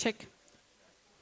Check.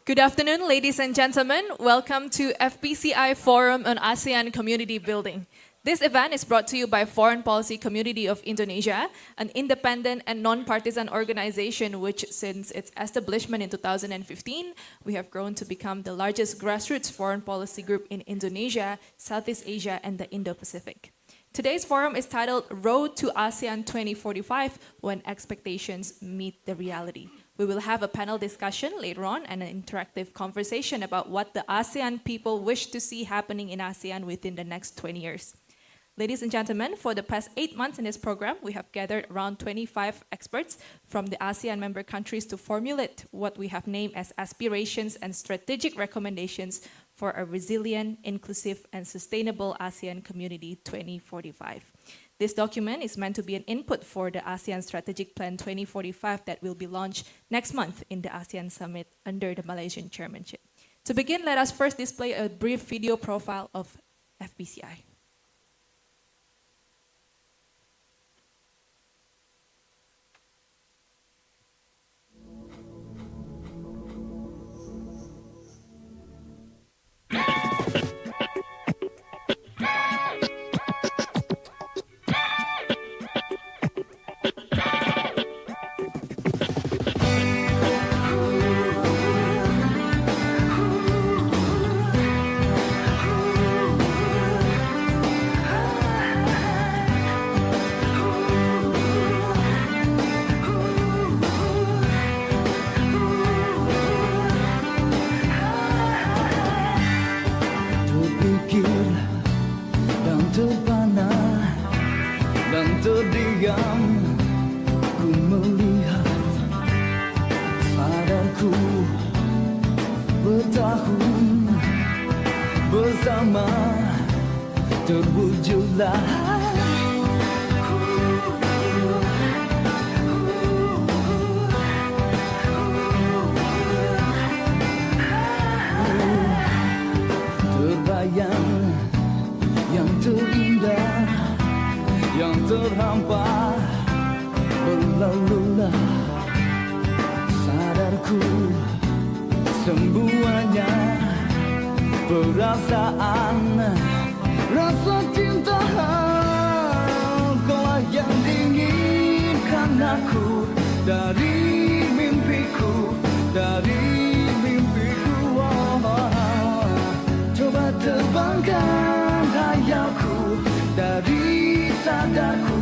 Good afternoon, ladies and gentlemen. Welcome to FPCI Forum on ASEAN Community Building. This event is brought to you by Foreign Policy Community of Indonesia, an independent and non-partisan organization which, since its establishment in 2015, we have grown to become the largest grassroots foreign policy group in Indonesia, Southeast Asia, and the Indo-Pacific. Today's forum is titled Road to ASEAN 2045, When Expectations Meet the Reality. We will have a panel discussion later on and an interactive conversation about what the ASEAN people wish to see happening in ASEAN within the next 20 years. Ladies and gentlemen, for the past 8 months in this program, we have gathered around 25 experts from the ASEAN member countries to formulate what we have named as aspirations and strategic recommendations for a resilient, inclusive, and sustainable ASEAN Community 2045. This document is meant to be an input for the ASEAN Strategic Plan 2045 that will be launched next month in the ASEAN Summit under the Malaysian chairmanship. To begin, let us first display a brief video profile of FPCI. Terdiam, ku melihat sadarku bertahun bersama terwujudlah terbayang yang terindah yang terhampar berlalulah sadarku semuanya perasaan rasa cinta kaulah yang diinginkan aku dari mimpiku coba terbangkan hayalku dari sadarku.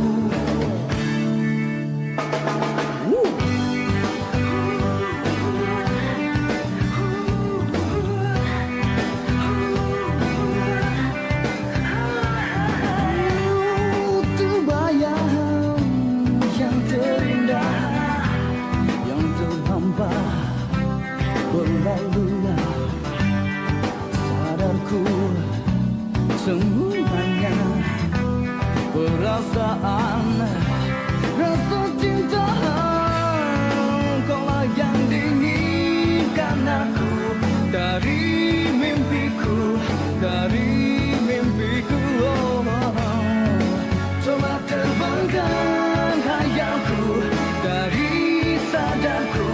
Terbayang yang terindah yang terhampar berlalulah sadarku semuanya perasaan rasa cinta kaulah yang diinginkan aku dari mimpiku coba terbangkan hayalku dari sadarku.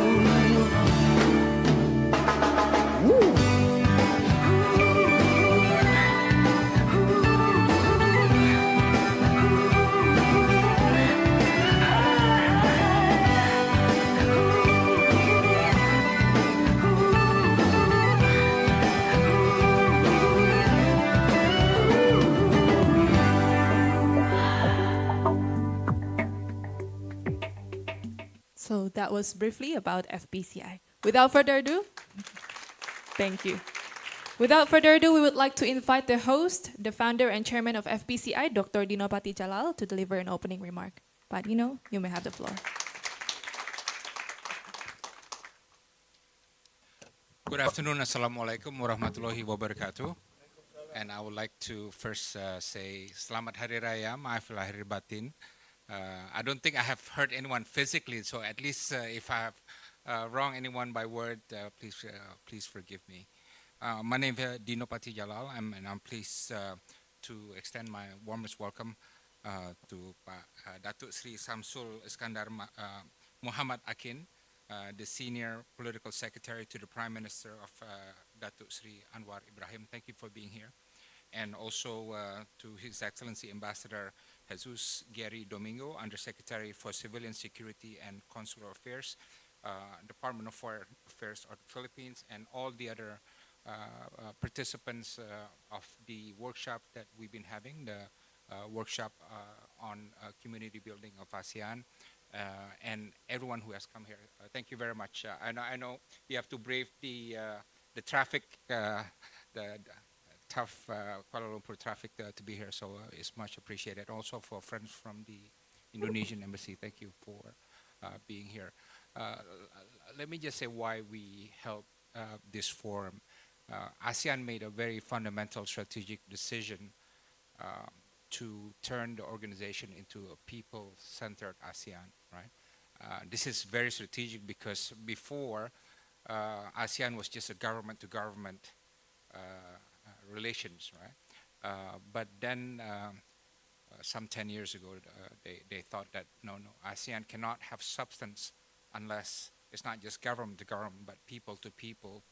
So that was briefly about FPCI. Without further ado, thank you. Without further ado, we would like to invite the host, the founder and chairman of FPCI, Dr. Dinopati Jalal, to deliver an opening remark. Pak Dino, you may have the floor. Good afternoon, Assalamualaikum warahmatullahi wabarakatuh. And I would like to first say Selamat Hari Raya, Maaf Lahir Batin. I don't think I have hurt anyone physically, so at least if I have wronged anyone by word, please forgive me. My name is Dinopati Jalal, and I'm pleased to extend my warmest welcome to Datuk Sri Samsul Iskandar Muhammad Akin, the Senior Political Secretary to the Prime Minister of Datuk Sri Anwar Ibrahim. Thank you for being here. And also to His Excellency Ambassador Jesus Gary Domingo, Undersecretary for Civilian Security and Consular Affairs, Department of Foreign Affairs of the Philippines, and all the other participants of the workshop that we've been having, the workshop on community building of ASEAN, and everyone who has come here. Thank you very much. I know you have to brave the traffic, the tough Kuala Lumpur traffic to be here, so it's much appreciated. Also for friends from the Indonesian Embassy, thank you for being here. Let me just say why we held this forum. ASEAN made a very fundamental strategic decision to turn the organization into a people-centered ASEAN, right? This is very strategic because before, ASEAN was just a government-to-government relations, right? But then some 10 years ago, they thought that no, ASEAN cannot have substance unless it's not just government to government, but people to people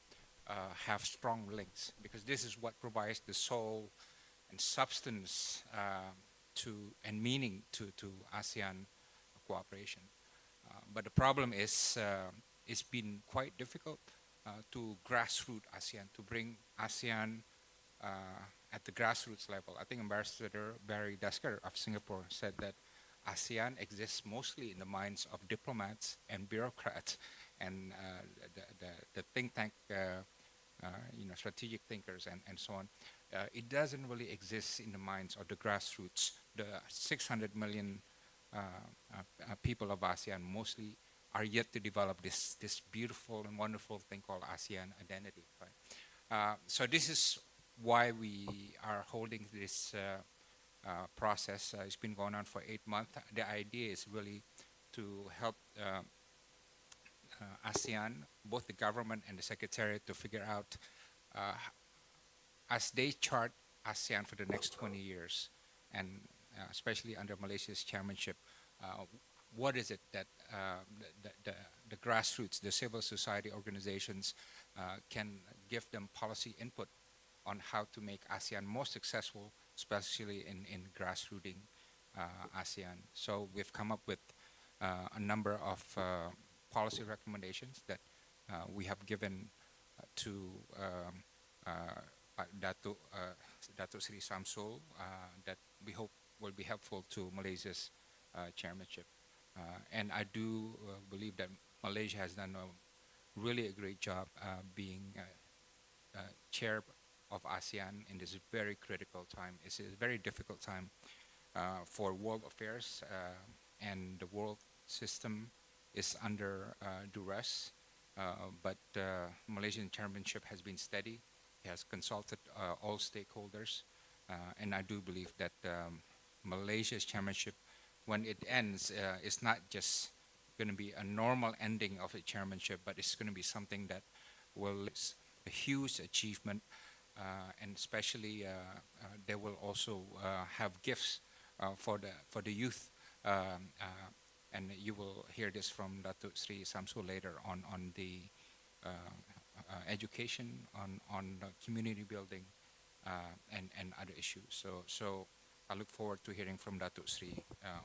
have strong links, because this is what provides the soul and substance and meaning to ASEAN cooperation. But the problem is it's been quite difficult to grassroots ASEAN, to bring ASEAN at the grassroots level. I think Ambassador Barry Desker of Singapore said that ASEAN exists mostly in the minds of diplomats and bureaucrats and the think tank, strategic thinkers and so on. It doesn't really exist in the minds of the grassroots. The 600 million people of ASEAN mostly are yet to develop this beautiful and wonderful thing called ASEAN identity. Right? So this is why we are holding this process. It's been going on for 8 months. The idea is really to help ASEAN, both the government and the Secretariat, to figure out, as they chart ASEAN for the next 20 years, and especially under Malaysia's chairmanship, what is it that the grassroots, the civil society organizations can give them policy input on how to make ASEAN more successful, especially in grassrooting ASEAN. So we've come up with a number of policy recommendations that we have given to Datuk Sri Samsul that we hope will be helpful to Malaysia's chairmanship. And I do believe that Malaysia has done really a great job being chair of ASEAN in this very critical time. It's a very difficult time for world affairs, and the world system is under duress. But Malaysian chairmanship has been steady. It has consulted all stakeholders, and I do believe that Malaysia's chairmanship, when it ends, it's not just going to be a normal ending of a chairmanship, but it's going to be something that will a huge achievement, and especially they will also have gifts for the youth, and you will hear this from Datuk Sri Samsul later on the education, on community building, and other issues. So I look forward to hearing from Datuk Sri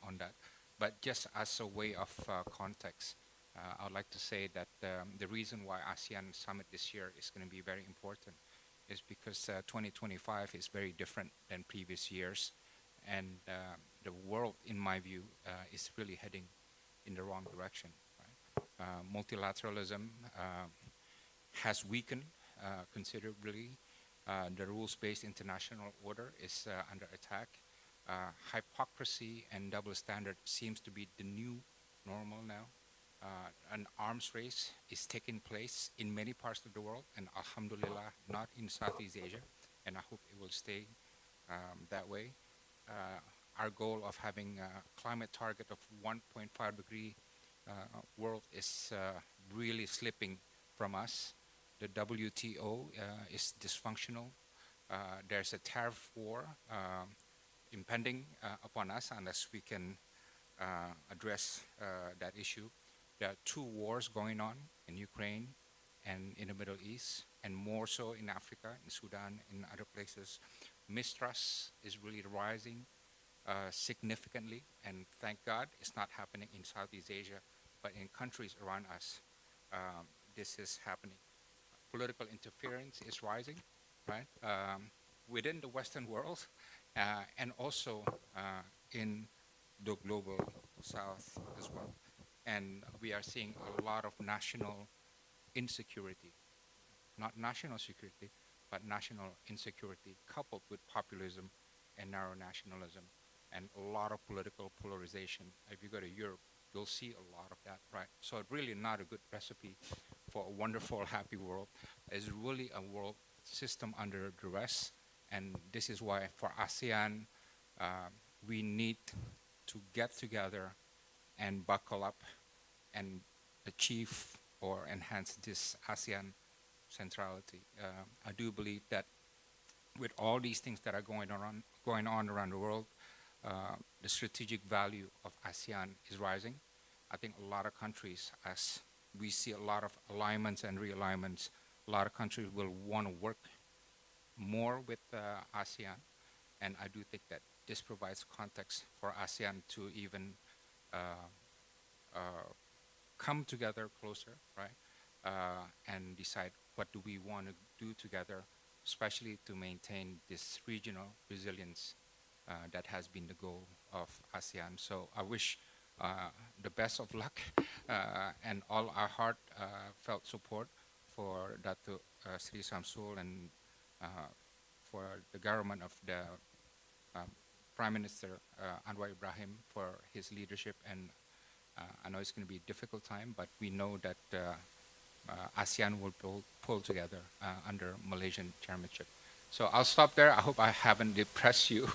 on that. But just as a way of context, I would like to say that the reason why ASEAN Summit this year is going to be very important is because 2025 is very different than previous years, and the world, in my view, is really heading in the wrong direction. Right? Multilateralism has weakened considerably. The rules-based international order is under attack. Hypocrisy and double standard seems to be the new normal now. An arms race is taking place in many parts of the world, and alhamdulillah, not in Southeast Asia, and I hope it will stay that way. Our goal of having a climate target of 1.5 degree world is really slipping from us. The WTO is dysfunctional. There's a tariff war impending upon us unless we can address that issue. There are two wars going on in Ukraine and in the Middle East, and more so in Africa, in Sudan, in other places. Mistrust is really rising significantly, and thank God it's not happening in Southeast Asia, but in countries around us, this is happening. Political interference is rising, right, within the Western world, and also in the global South as well. And we are seeing a lot of national insecurity, not national security, but national insecurity coupled with populism and narrow nationalism and a lot of political polarization. If you go to Europe, you'll see a lot of that, right? So it's really not a good recipe for a wonderful, happy world. It's really a world system under duress. And this is why for ASEAN, we need to get together and buckle up and achieve or enhance this ASEAN centrality. I do believe that with all these things that are going on around the world, the strategic value of ASEAN is rising. I think a lot of countries, as we see a lot of alignments and realignments, a lot of countries will want to work more with ASEAN, and I do think that this provides context for ASEAN to even come together closer, right, and decide what do we want to do together, especially to maintain this regional resilience that has been the goal of ASEAN. So I wish the best of luck and all our heartfelt support for Dato Sri Samsul and for the government of the Prime Minister Anwar Ibrahim for his leadership. And I know it's going to be a difficult time, but we know that ASEAN will pull together under Malaysian chairmanship. So I'll stop there. I hope I haven't depressed you,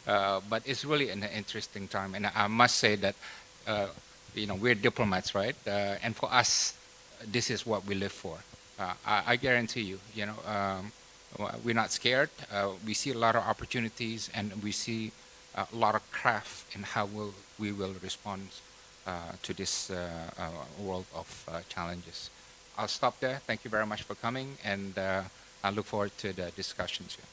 but it's really an interesting time. And I must say that, we're diplomats, right? And for us, this is what we live for. I guarantee you, we're not scared. We see a lot of opportunities, and we see a lot of craft in how we will respond to this world of challenges. I'll stop there. Thank you very much for coming, and I look forward to the discussions here.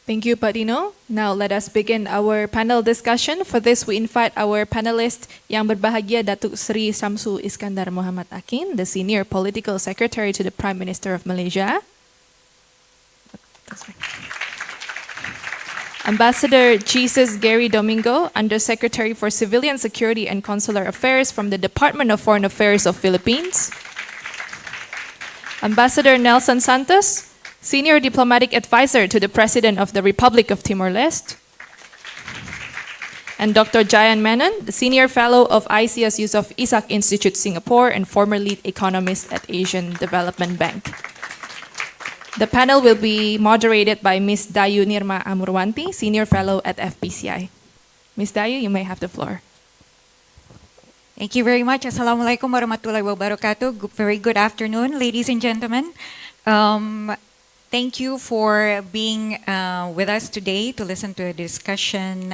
Thank you, Pak Dino. Now let us begin our panel discussion. For this, we invite our panelist yang berbahagia, Datuk Seri Samsul Iskandar Muhammad Akin, the Senior Political Secretary to the Prime Minister of Malaysia. Ambassador Jesus Gary Domingo, Undersecretary for Civilian Security and Consular Affairs from the Department of Foreign Affairs of Philippines. Ambassador Nelson Santos, Senior Diplomatic Advisor to the President of the Republic of Timor-Leste. And Dr. Jayan Menon, the Senior Fellow of ICS Yusof Ishak Institute Singapore and former lead economist at Asian Development Bank. The panel will be moderated by Ms. Dayu Nirma Amurwanti, Senior Fellow at FPCI. Ms. Dayu, you may have the floor. Thank you very much. Assalamualaikum warahmatullahi wabarakatuh. Very good afternoon, ladies and gentlemen. Thank you for being with us today to listen to a discussion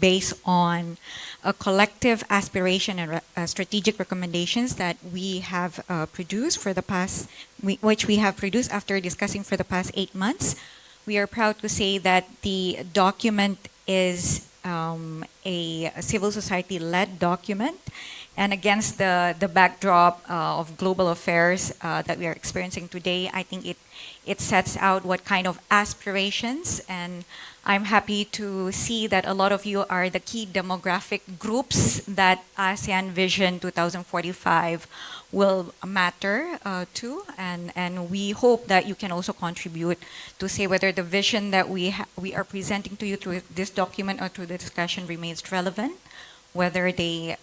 based on a collective aspiration and strategic recommendations that we have produced for the past, which we have produced after discussing for the past 8 months. We are proud to say that the document is a civil society-led document, and against the backdrop of global affairs that we are experiencing today, I think it sets out what kind of aspirations, and I'm happy to see that a lot of you are the key demographic groups that ASEAN Vision 2045 will matter to, and we hope that you can also contribute to say whether the vision that we are presenting to you through this document or through the discussion remains relevant, whether they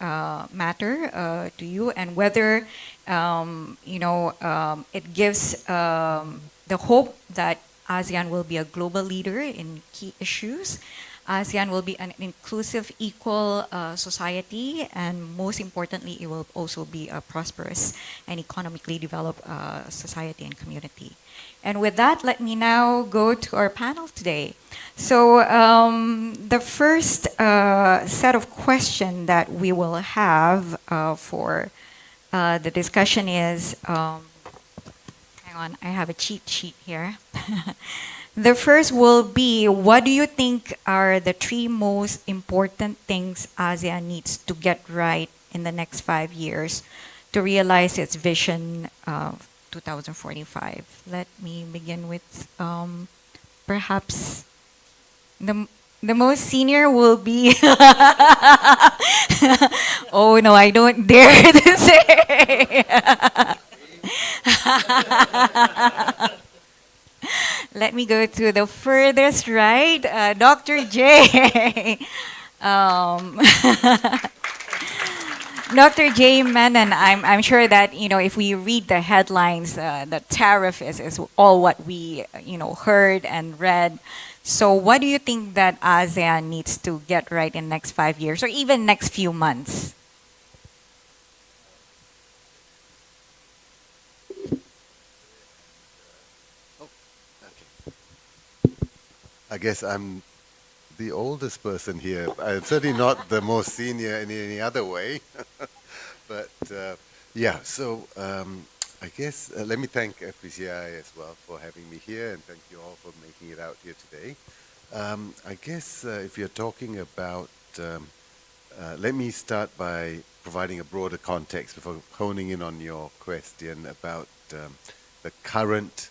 matter to you, and whether it gives the hope that ASEAN will be a global leader in key issues. ASEAN will be an inclusive, equal society, and most importantly, it will also be a prosperous and economically developed society and community. And with that, let me now go to our panel today. So the first set of questions that we will have for the discussion is, hang on, I have a cheat sheet here. The first will be, what do you think are the three most important things ASEAN needs to get right in the next 5 years to realize its vision of 2045? Let me begin with perhaps the most senior will be. Oh no, I don't dare to say. Let me go to the furthest right, Dr. J. Um, Dr. J. Menon, I'm sure that, if we read the headlines, the tariff is all what we, heard and read. So what do you think that ASEAN needs to get right in the next 5 years or even next few months? I guess I'm the oldest person here. I'm certainly not the most senior in any other way. But yeah, so I guess let me thank FPCI as well for having me here, and thank you all for making it out here today. I guess if you're talking about, let me start by providing a broader context before honing in on your question about the current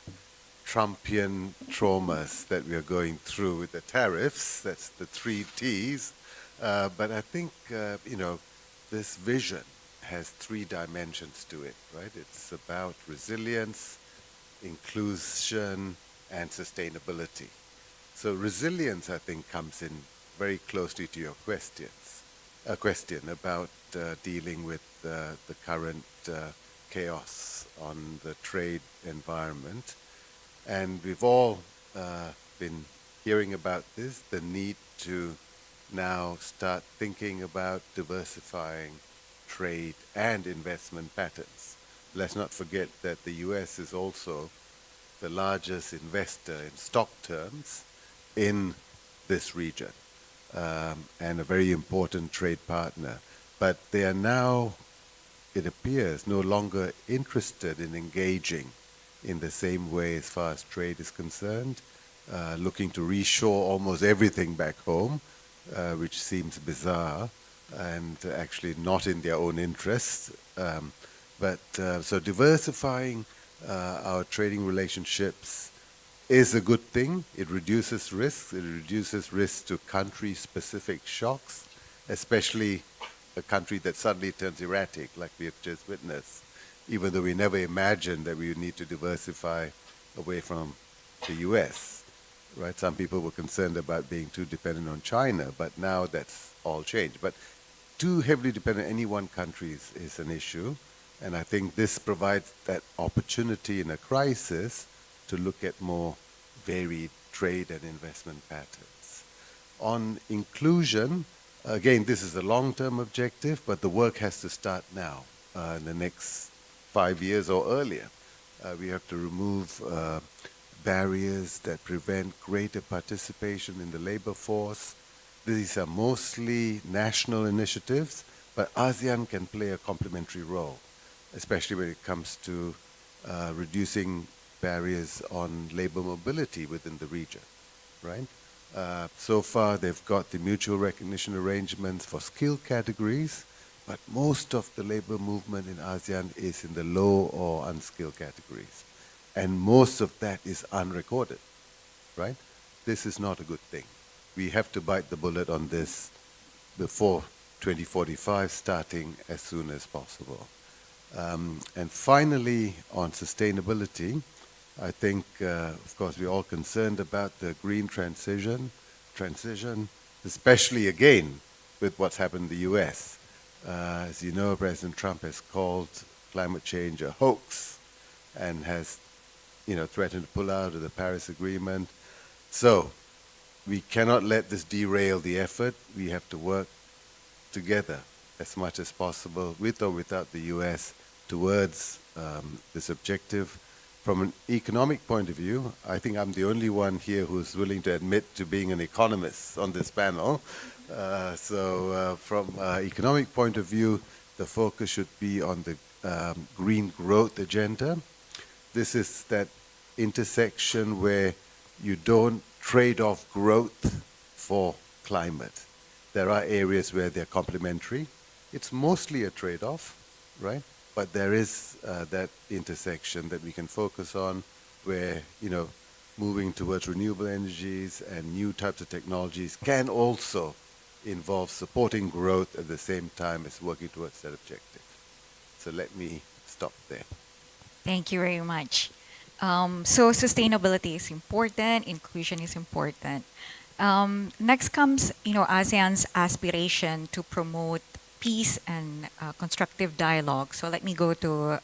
Trumpian traumas that we are going through with the tariffs. That's the 3 T's. But I think, this vision has 3 dimensions to it, right? It's about resilience, inclusion, and sustainability. So resilience, I think, comes in very closely to your question about dealing with the current chaos on the trade environment. And we've all been hearing about this, the need to now start thinking about diversifying trade and investment patterns. Let's not forget that the US is also the largest investor in stock terms in this region, and a very important trade partner. But they are now, it appears, no longer interested in engaging in the same way as far as trade is concerned, looking to reshore almost everything back home, which seems bizarre and actually not in their own interests. So diversifying our trading relationships is a good thing. It reduces risks. It reduces risks to country-specific shocks, especially a country that suddenly turns erratic, like we have just witnessed, even though we never imagined that we would need to diversify away from the US, right? Some people were concerned about being too dependent on China, but now that's all changed. But too heavily dependent on any one country is an issue, and I think this provides that opportunity in a crisis to look at more varied trade and investment patterns. On inclusion, again, this is a long-term objective, but the work has to start now, in the next 5 years or earlier. We have to remove barriers that prevent greater participation in the labor force. These are mostly national initiatives, but ASEAN can play a complementary role, especially when it comes to reducing barriers on labor mobility within the region, right? So far, they've got the mutual recognition arrangements for skill categories, but most of the labor movement in ASEAN is in the low or unskilled categories. And most of that is unrecorded, right? This is not a good thing. We have to bite the bullet on this before 2045, starting as soon as possible. And finally, on sustainability, I think, of course, we're all concerned about the green transition, especially again with what's happened in the US. As you know, President Trump has called climate change a hoax and has, threatened to pull out of the Paris Agreement. So we cannot let this derail the effort. We have to work together as much as possible, with or without the US, towards this objective. From an economic point of view, I think I'm the only one here who's willing to admit to being an economist on this panel. From an economic point of view, the focus should be on the green growth agenda. This is that intersection where you don't trade off growth for climate. There are areas where they're complementary. It's mostly a trade-off, right? But there is that intersection that we can focus on where, moving towards renewable energies and new types of technologies can also involve supporting growth at the same time as working towards that objective. So let me stop there. Thank you very much. So sustainability is important, inclusion is important. Next comes, ASEAN's aspiration to promote peace and constructive dialogue. So let me go to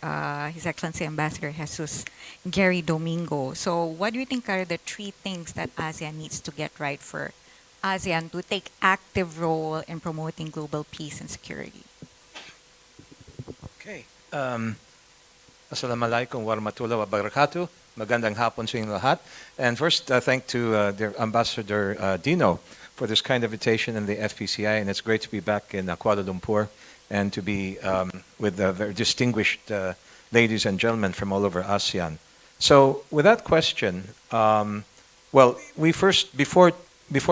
His Excellency Ambassador Jesus Gary Domingo. So what do you think are the 3 things that ASEAN needs to get right for ASEAN to take active role in promoting global peace and security? Okay. Assalamualaikum warahmatullahi wabarakatuh. Magandang hapon sa inyong lahat. And first, thank to dear Ambassador Dino for this kind invitation in the FPCI, and it's great to be back in Kuala Lumpur and to be with very distinguished ladies and gentlemen from all over ASEAN. So, with that question, we first, before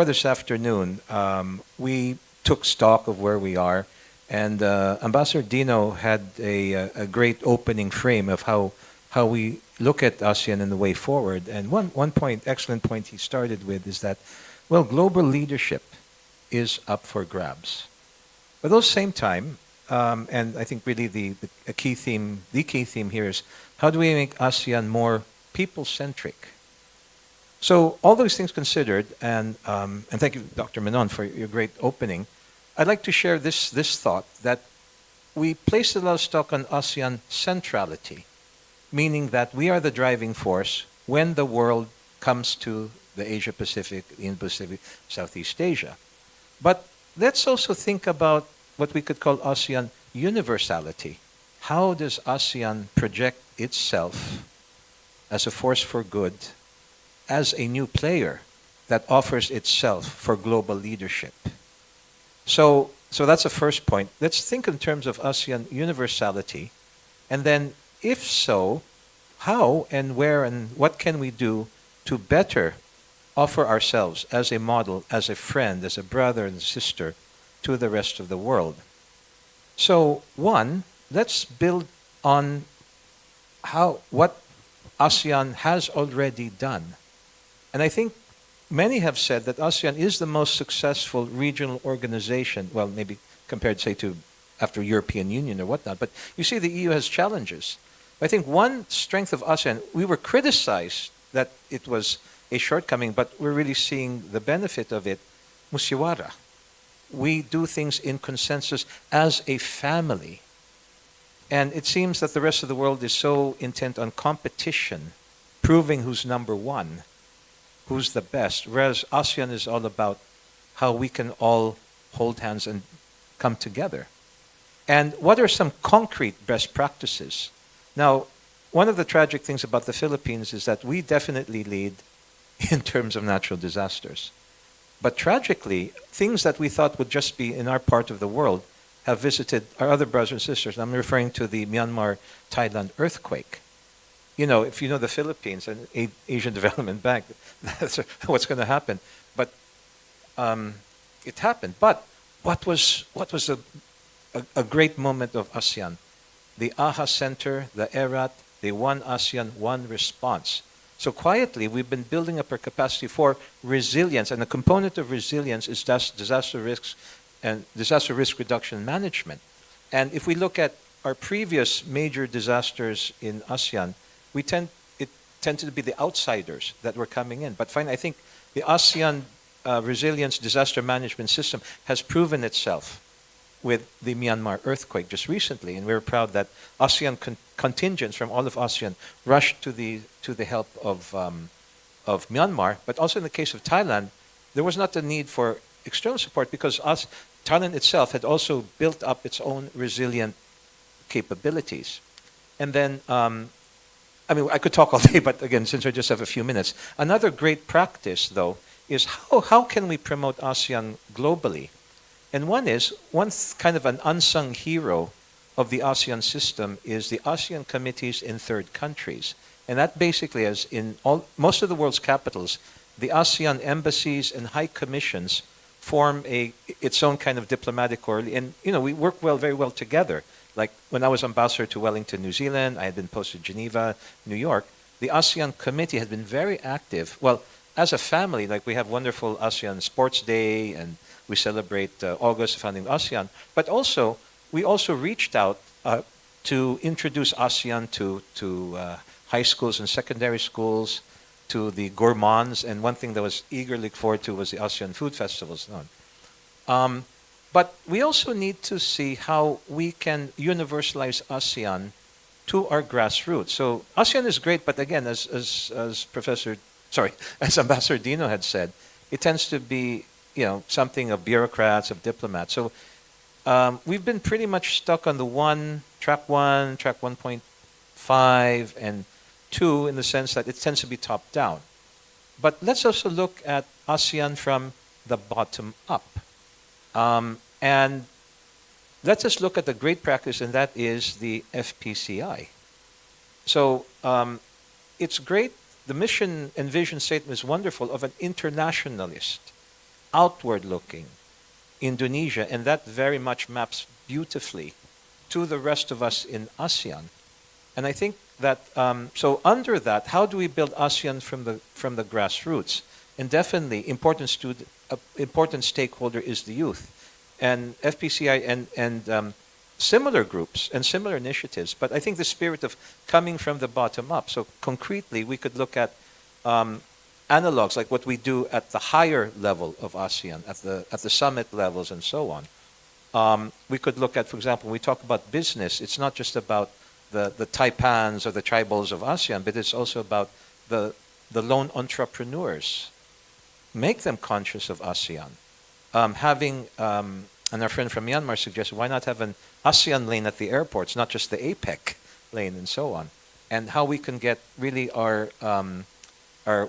this afternoon, we took stock of where we are, and Ambassador Dino had a great opening frame of how we look at ASEAN and the way forward. And one point, excellent point he started with is that, global leadership is up for grabs. But at the same time, and I think really the key theme here is how do we make ASEAN more people-centric? So all those things considered, and thank you, Dr. Menon, for your great opening, I'd like to share this thought that we place a lot of stock on ASEAN centrality, meaning that we are the driving force when the world comes to the Asia-Pacific, the Indo-Pacific, Southeast Asia. But let's also think about what we could call ASEAN universality. How does ASEAN project itself as a force for good, as a new player that offers itself for global leadership? So that's the first point. Let's think in terms of ASEAN universality, and then if so, how and where and what can we do to better offer ourselves as a model, as a friend, as a brother and sister to the rest of the world? So one, let's build on what ASEAN has already done. And I think many have said that ASEAN is the most successful regional organization, well, maybe compared, say, to after European Union or whatnot, but you see the EU has challenges. I think one strength of ASEAN, we were criticized that it was a shortcoming, but we're really seeing the benefit of it, musiwara. We do things in consensus as a family. And it seems that the rest of the world is so intent on competition, proving who's number one, who's the best, whereas ASEAN is all about how we can all hold hands and come together. And what are some concrete best practices? Now, one of the tragic things about the Philippines is that we definitely lead in terms of natural disasters. But tragically, things that we thought would just be in our part of the world have visited our other brothers and sisters. I'm referring to the Myanmar-Thailand earthquake. If you know the Philippines and Asian Development Bank, that's what's going to happen. But it happened. But what was a great moment of ASEAN? The AHA Center, the ERAT, the One ASEAN, One Response. So quietly, we've been building up our capacity for resilience, and a component of resilience is disaster risks and disaster risk reduction management. And if we look at our previous major disasters in ASEAN, it tended to be the outsiders that were coming in. But finally, I think the ASEAN Resilience Disaster Management System has proven itself with the Myanmar earthquake just recently, and we're proud that ASEAN contingents from all of ASEAN rushed to the help of Myanmar. But also in the case of Thailand, there was not a need for external support because Thailand itself had also built up its own resilient capabilities. And then, I mean, I could talk all day, but again, since I just have a few minutes, another great practice, though, is how can we promote ASEAN globally? And one kind of an unsung hero of the ASEAN system is the ASEAN committees in third countries. And that basically is in most of the world's capitals, the ASEAN embassies and high commissions form its own kind of diplomatic corps. And, you know, we work very well together. Like when I was ambassador to Wellington, New Zealand, I had been posted to Geneva, New York, the ASEAN committee had been very active. Well, as a family, like we have wonderful ASEAN Sports Day, and we celebrate August, founding ASEAN. But also, we also reached out to introduce ASEAN to high schools and secondary schools, to the gourmands, and one thing that was eagerly looked forward to was the ASEAN Food Festivals. But we also need to see how we can universalize ASEAN to our grassroots. So ASEAN is great, but again, as as Ambassador Dino had said, it tends to be, you know, something of bureaucrats, of diplomats. So we've been pretty much stuck on the track 1.5, and 2 in the sense that it tends to be top down. But let's also look at ASEAN from the bottom up. And let's just look at the great practice, and that is the FPCI. So it's great. The mission and vision statement is wonderful of an internationalist, outward-looking Indonesia, and that very much maps beautifully to the rest of us in ASEAN. And I think that, so under that, how do we build ASEAN from the grassroots? And definitely, important stakeholder is the youth. And FPCI and similar groups and similar initiatives, but I think the spirit of coming from the bottom up. So concretely, we could look at analogs, like what we do at the higher level of ASEAN, at the summit levels and so on. We could look at, for example, when we talk about business, it's not just about the taipans or the tribals of ASEAN, but it's also about the lone entrepreneurs. Make them conscious of ASEAN. And our friend from Myanmar suggested, why not have an ASEAN lane at the airports, not just the APEC lane and so on. And how we can get really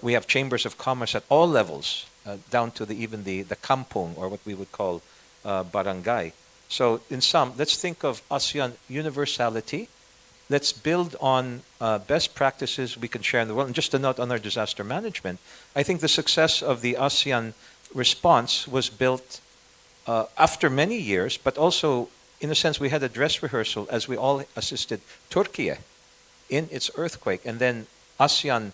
we have chambers of commerce at all levels, down to even the kampung, or what we would call barangay. So in sum, let's think of ASEAN universality. Let's build on best practices we can share in the world. And just a note on our disaster management, I think the success of the ASEAN response was built after many years, but also, in a sense, we had a dress rehearsal as we all assisted Turkey in its earthquake. And then ASEAN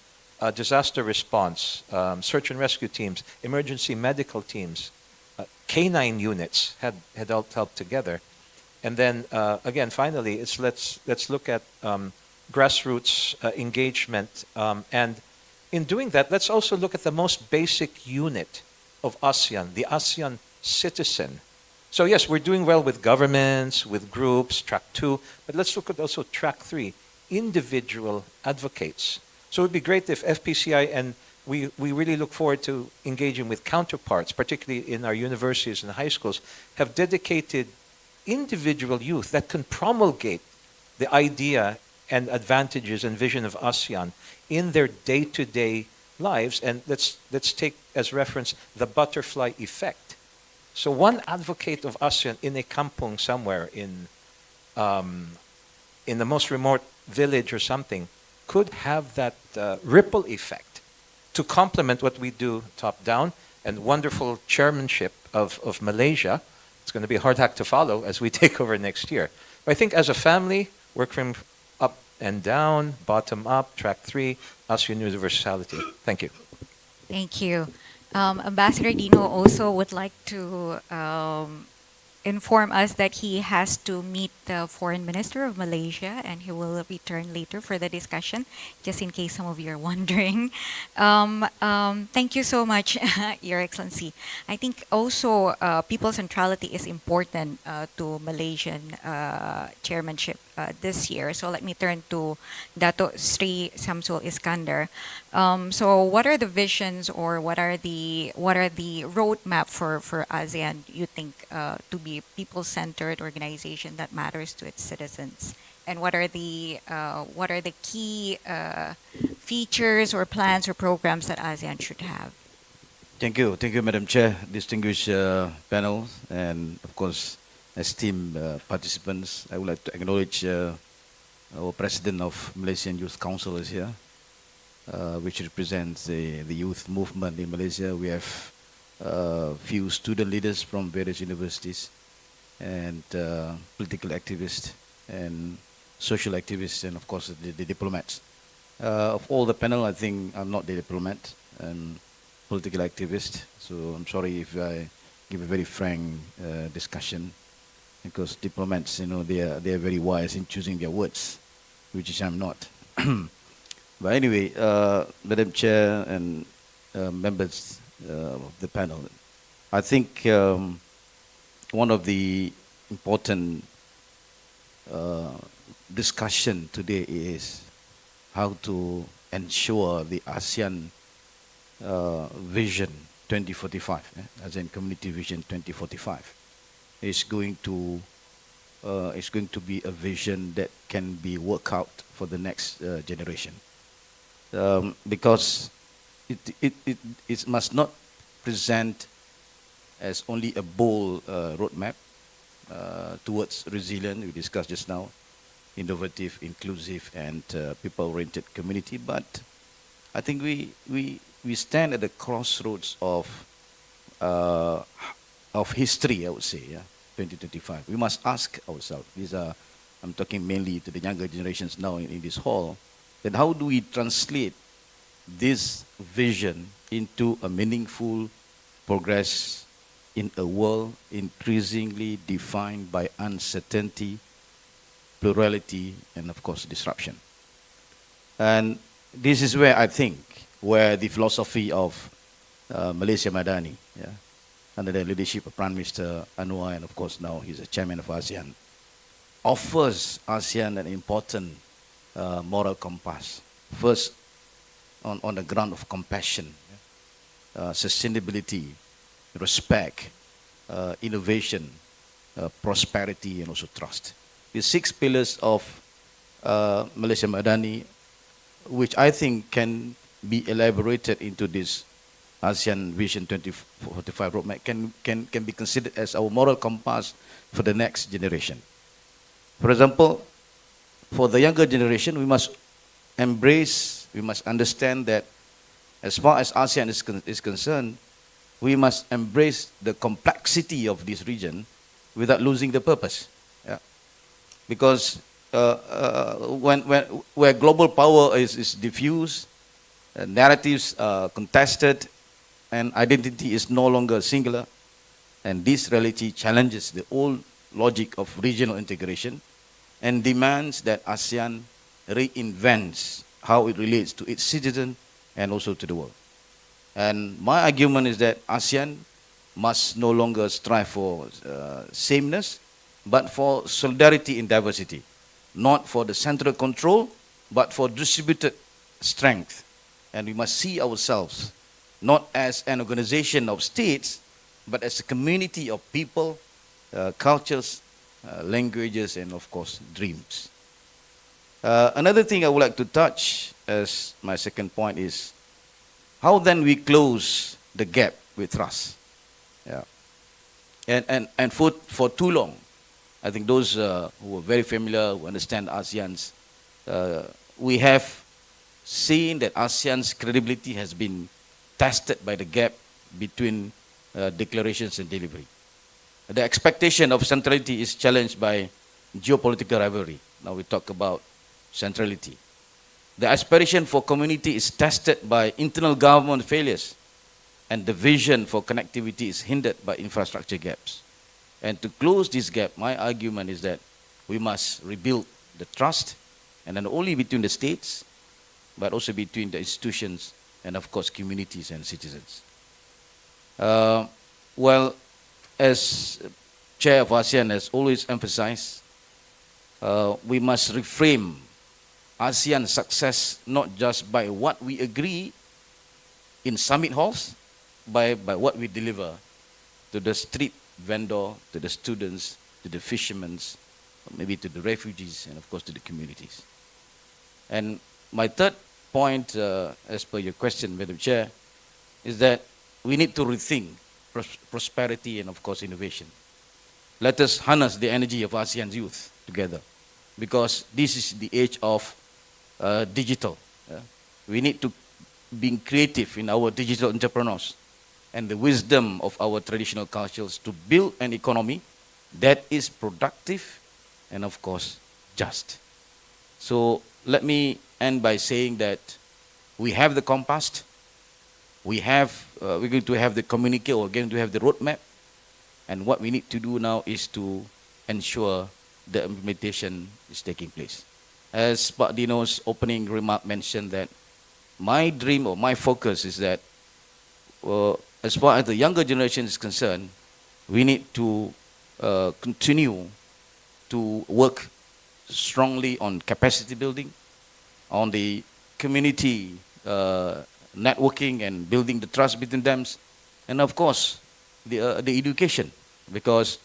disaster response, search and rescue teams, emergency medical teams, canine units had all helped together. And then, again, finally, let's look at grassroots engagement. And in doing that, let's also look at the most basic unit of ASEAN, the ASEAN citizen. So yes, we're doing well with governments, with groups, track 2, but let's look at also track 3, individual advocates. So it would be great if FPCI, and we really look forward to engaging with counterparts, particularly in our universities and high schools, have dedicated individual youth that can promulgate the idea and advantages and vision of ASEAN in their day-to-day lives. And let's take as reference the butterfly effect. So one advocate of ASEAN in a kampung somewhere in the most remote village or something could have that ripple effect to complement what we do top-down, and wonderful chairmanship of Malaysia. It's going to be a hard act to follow as we take over next year. But I think as a family, work from up and down, bottom up, track 3, ASEAN universality. Thank you. Thank you. Ambassador Dino also would like to inform us that he has to meet the foreign minister of Malaysia, and he will return later for the discussion, just in case some of you are wondering. Thank you so much, Your Excellency. I think also people centrality is important to Malaysian chairmanship this year. So let me turn to Dato Sri Samsul Iskandar. So what are the visions, or what are the roadmap for ASEAN, you think, to be people-centered organization that matters to its citizens? And what are the key features or plans or programs that ASEAN should have? Thank you, Madam Chair, distinguished panel, and of course, esteemed participants. I would like to acknowledge our President of Malaysian Youth Council is here, which represents the youth movement in Malaysia. We have few student leaders from various universities, and political activists, and social activists, and of course the diplomats. Of all the panel, I think I'm not the diplomat and political activist, so I'm sorry if I give a very frank discussion, because diplomats, they are very wise in choosing their words, which is I'm not. But anyway, Madam Chair and members of the panel, I think one of the important discussion today is how to ensure the ASEAN Vision 2045, ASEAN Community Vision 2045, is going to be a vision that can be worked out for the next generation, because it must not present as only a bold roadmap towards resilient, we discussed just now, innovative, inclusive, and people-oriented community. But I think we stand at the crossroads of history, I would say, 2025. We must ask ourselves, I'm talking mainly to the younger generations now in this hall, that how do we translate this vision into a meaningful progress in a world increasingly defined by uncertainty, plurality, and of course disruption. And this is where I think, where the philosophy of Malaysia Madani, under the leadership of Prime Minister Anwar, and of course now he's the chairman of ASEAN, offers ASEAN an important moral compass. First, on the ground of compassion, sustainability, respect, innovation, prosperity, and also trust. The 6 pillars of Malaysia Madani, which I think can be elaborated into this ASEAN Vision 2045 roadmap, can be considered as our moral compass for the next generation. For example, for the younger generation, we must understand that as far as ASEAN is concerned, we must embrace the complexity of this region without losing the purpose. Because where global power is diffused, narratives are contested, and identity is no longer singular, and this reality challenges the old logic of regional integration and demands that ASEAN reinvents how it relates to its citizens and also to the world. And my argument is that ASEAN must no longer strive for sameness, but for solidarity in diversity, not for the central control, but for distributed strength. And we must see ourselves not as an organization of states, but as a community of people, cultures, languages, and of course, dreams. Another thing I would like to touch as my second point is how then we close the gap with trust. And for too long, I think those who are very familiar, who understand ASEAN's, we have seen that ASEAN's credibility has been tested by the gap between declarations and delivery. The expectation of centrality is challenged by geopolitical rivalry. Now we talk about centrality. The aspiration for community is tested by internal government failures, and the vision for connectivity is hindered by infrastructure gaps. And to close this gap, my argument is that we must rebuild the trust, and not only between the states, but also between the institutions and, of course, communities and citizens. Well, as Chair of ASEAN has always emphasized, we must reframe ASEAN success not just by what we agree in summit halls, by what we deliver to the street vendor, to the students, to the fishermen, maybe to the refugees, and of course to the communities. And my third point, as per your question, Madam Chair, is that we need to rethink prosperity and of course innovation. Let us harness the energy of ASEAN's youth together, because this is the age of digital. We need to be creative in our digital entrepreneurs and the wisdom of our traditional cultures to build an economy that is productive and of course just. So let me end by saying that we have the compass, we're going to have the communique, or going to have the roadmap, and what we need to do now is to ensure the implementation is taking place. As Pak Dino's opening remark mentioned, that my dream or my focus is that as far as the younger generation is concerned, we need to continue to work strongly on capacity building, on the community networking and building the trust between them, and of course the education, because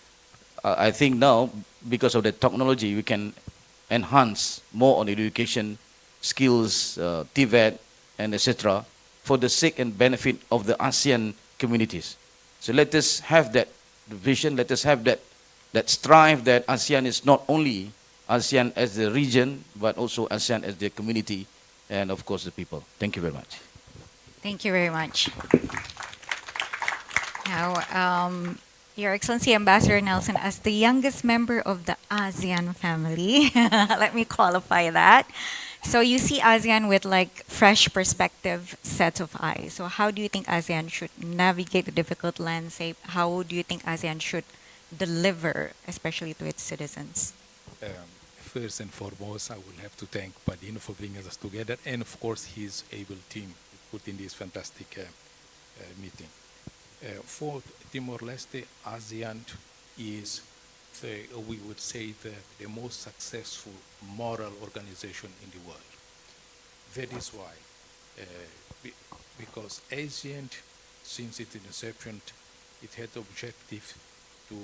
I think now, because of the technology, we can enhance more on education, skills, TVET, and etc., for the sake and benefit of the ASEAN communities. So let us have that vision, let us have that strive that ASEAN is not only ASEAN as the region, but also ASEAN as the community, and of course the people. Thank you very much. Thank you very much. Now, Your Excellency Ambassador Nelson, as the youngest member of the ASEAN family, let me qualify that. So you see ASEAN with like fresh perspective sets of eyes. So how do you think ASEAN should navigate the difficult landscape? How do you think ASEAN should deliver, especially to its citizens? First and foremost, I will have to thank Padino for bringing us together, and of course his able team put in this fantastic meeting. For Timor-Leste, ASEAN is, we would say, the most successful moral organization in the world. That is why, because ASEAN, since its inception, it had the objective to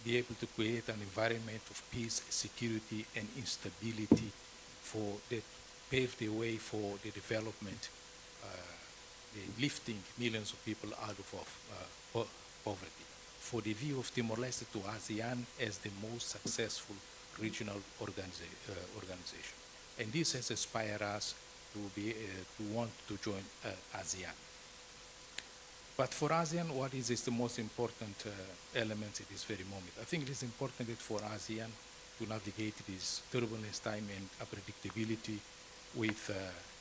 be able to create an environment of peace, security, and instability that paved the way for the development, the lifting millions of people out of poverty. For the view of Timor-Leste to ASEAN as the most successful regional organization. And this has inspired us to want to join ASEAN. But for ASEAN, what is the most important element at this very moment? I think it is important that for ASEAN to navigate this turbulence time and unpredictability with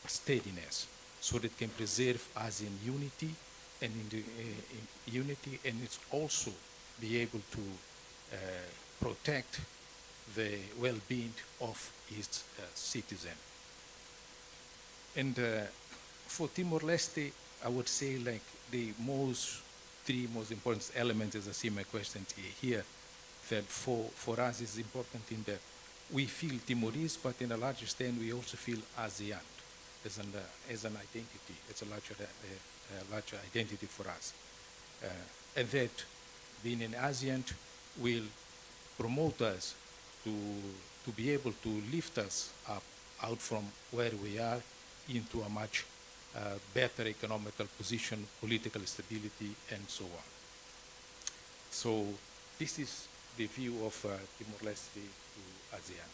steadiness, so that it can preserve ASEAN unity and and it's also be able to protect the well-being of its citizen. And for Timor-Leste, I would say like the three most important elements, as I see my question here, that for us is important in that we feel Timorese, but in a larger extent we also feel ASEAN as an identity. It's a larger identity for us. And that being in ASEAN will promote us to be able to lift us up out from where we are into a much better economical position, political stability, and so on. So this is the view of Timor-Leste to ASEAN.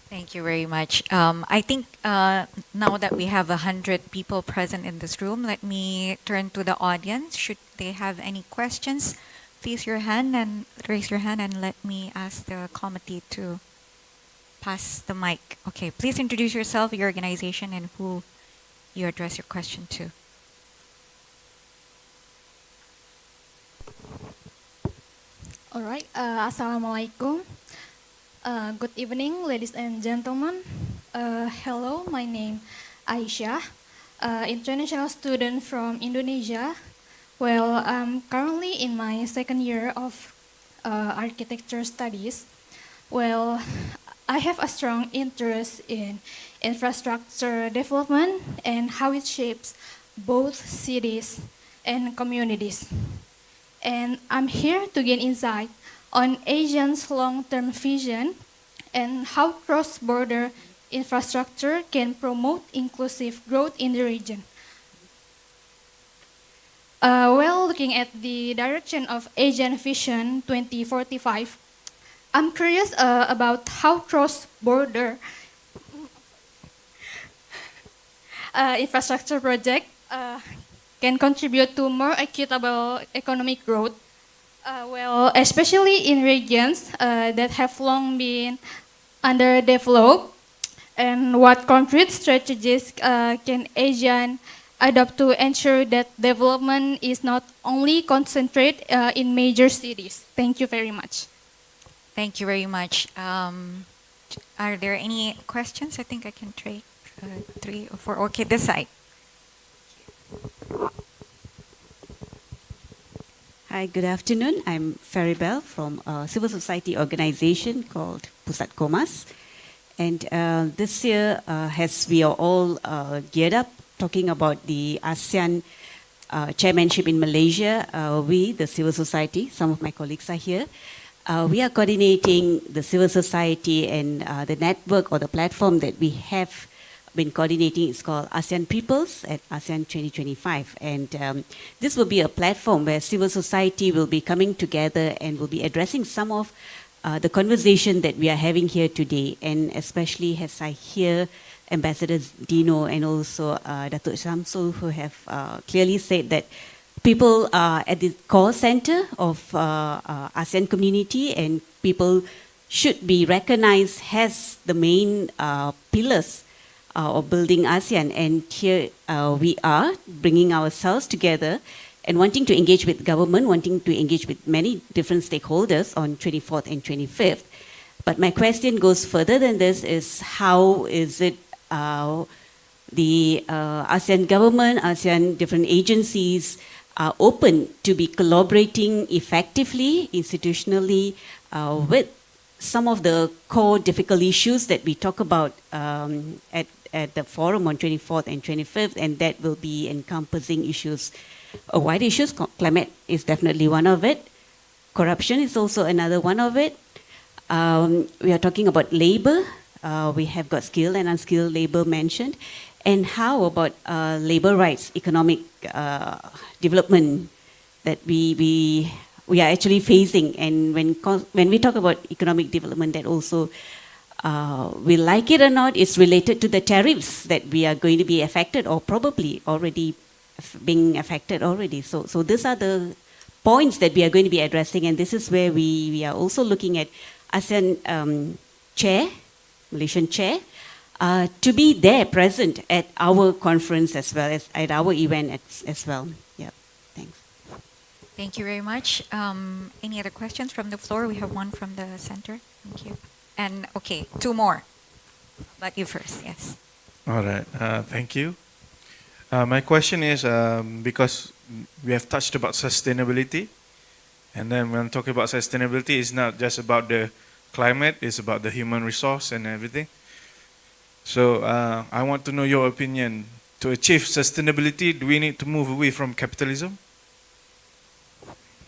Thank you very much. I think now that we have 100 people present in this room, let me turn to the audience. Should they have any questions, please raise your hand and let me ask the committee to pass the mic. Okay, please introduce yourself, your organization, and who you address your question to. All right. Assalamualaikum. Good evening, ladies and gentlemen. Hello, my name Aisyah, international student from Indonesia. Well, I'm currently in my second year of architecture studies. Well, I have a strong interest in infrastructure development and how it shapes both cities and communities. And I'm here to gain insight on ASEAN's long-term vision and how cross-border infrastructure can promote inclusive growth in the region. Well, looking at the direction of ASEAN Vision 2045, I'm curious about how cross-border infrastructure project can contribute to more equitable economic growth. Well, especially in regions that have long been underdeveloped, and what concrete strategies can ASEAN adopt to ensure that development is not only concentrated in major cities? Thank you very much. Thank you very much. Are there any questions? I think I can trade 3 or 4. Okay, this side. Hi, good afternoon. I'm Faribel from a civil society organization called Pusat Komas. And this year, as we are all geared up talking about the ASEAN chairmanship in Malaysia, we, the civil society, some of my colleagues are here, we are coordinating the civil society and the network or the platform that we have been coordinating. It's called ASEAN Peoples at ASEAN 2025. And this will be a platform where civil society will be coming together and will be addressing some of the conversation that we are having here today. And especially as I hear Ambassador Dino and also Datuk Shamsul, who have clearly said that people are at the core center of ASEAN community, and people should be recognized as the main pillars of building ASEAN. And here we are bringing ourselves together and wanting to engage with government, wanting to engage with many different stakeholders on 24th and 25th. But my question goes further than this: is how is it the ASEAN government, ASEAN different agencies are open to be collaborating effectively, institutionally, with some of the core difficult issues that we talk about at the forum on 24th and 25th, and that will be encompassing issues, wide issues. Climate is definitely one of it. Corruption is also another one of it. We are talking about labor. We have got skilled and unskilled labor mentioned. And how about labor rights, economic development that we are actually facing? And when we talk about economic development, that also, we like it or not, it's related to the tariffs that we are going to be affected or probably already being affected already. So these are the points that we are going to be addressing, and this is where we are also looking at ASEAN chair, Malaysian chair, to be there present at our conference as well as at our event as well. Yeah, thanks. Thank you very much. Any other questions from the floor? We have one from the center. Thank you. And okay, 2 more. But you first, yes. All right, thank you. My question is, because we have touched about sustainability, and then when talking about sustainability, it's not just about the climate, it's about the human resource and everything. So I want to know your opinion. To achieve sustainability, do we need to move away from capitalism?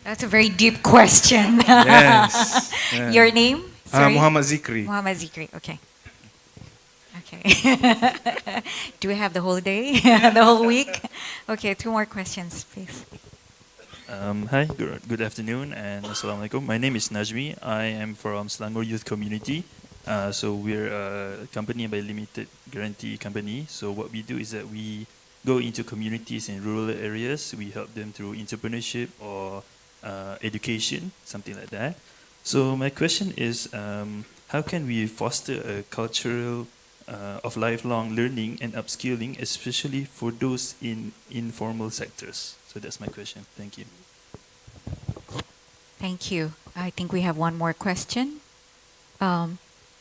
That's a very deep question. Yes. Yeah. Your name? Sorry. Muhammad Zikri. Muhammad Zikri, okay. Okay. Do we have the whole day, the whole week? Okay, 2 more questions, please. Hi, good afternoon and Assalamualaikum. My name is Najmi. I am from Selangor Youth Community. So we're a company by limited guarantee company. So what we do is that we go into communities in rural areas. We help them through entrepreneurship or education, something like that. So my question is, how can we foster a cultural of lifelong learning and upskilling, especially for those in informal sectors? So that's my question. Thank you. Thank you. I think we have one more question.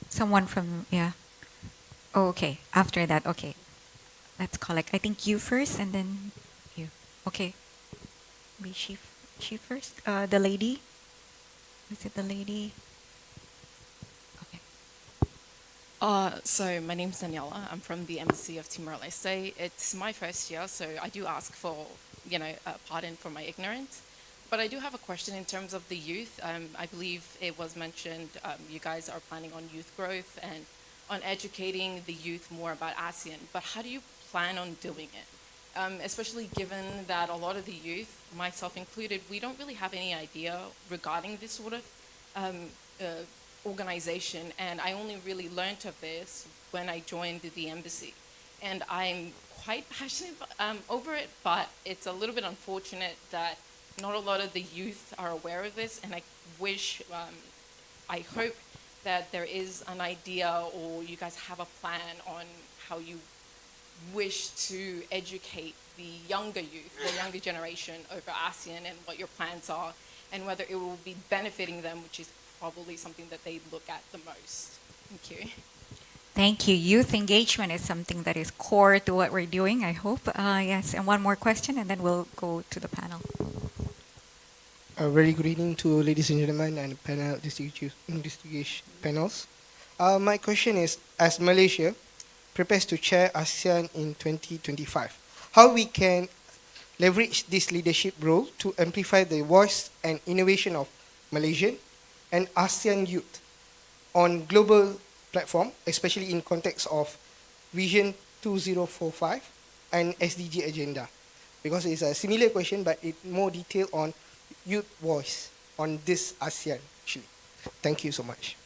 Someone from, yeah. Oh, okay. After that, okay. Let's collect. I think you first and then you. Okay. Be she first? The lady? Is it the lady? Okay. So my name's Daniela. I'm from the Embassy of Timor-Leste. It's my first year, so I do ask for, pardon for my ignorance. But I do have a question in terms of the youth. I believe it was mentioned you guys are planning on youth growth and on educating the youth more about ASEAN. But how do you plan on doing it? Especially given that a lot of the youth, myself included, we don't really have any idea regarding this sort of organization, and I only really learned of this when I joined the embassy. And I'm quite passionate over it, but it's a little bit unfortunate that not a lot of the youth are aware of this, and I wish, I hope that there is an idea or you guys have a plan on how you wish to educate the younger youth, the younger generation over ASEAN and what your plans are and whether it will be benefiting them, which is probably something that they look at the most. Thank you. Thank you. Youth engagement is something that is core to what we're doing, I hope. Yes, and one more question and then we'll go to the panel. A very good evening to ladies and gentlemen and panel investigation panels. My question is, as Malaysia prepares to chair ASEAN in 2025, how we can leverage this leadership role to amplify the voice and innovation of Malaysian and ASEAN youth on global platform, especially in context of Vision 2045 and SDG agenda? Because it's a similar question, but it more detail on youth voice on this ASEAN, actually. Thank you so much.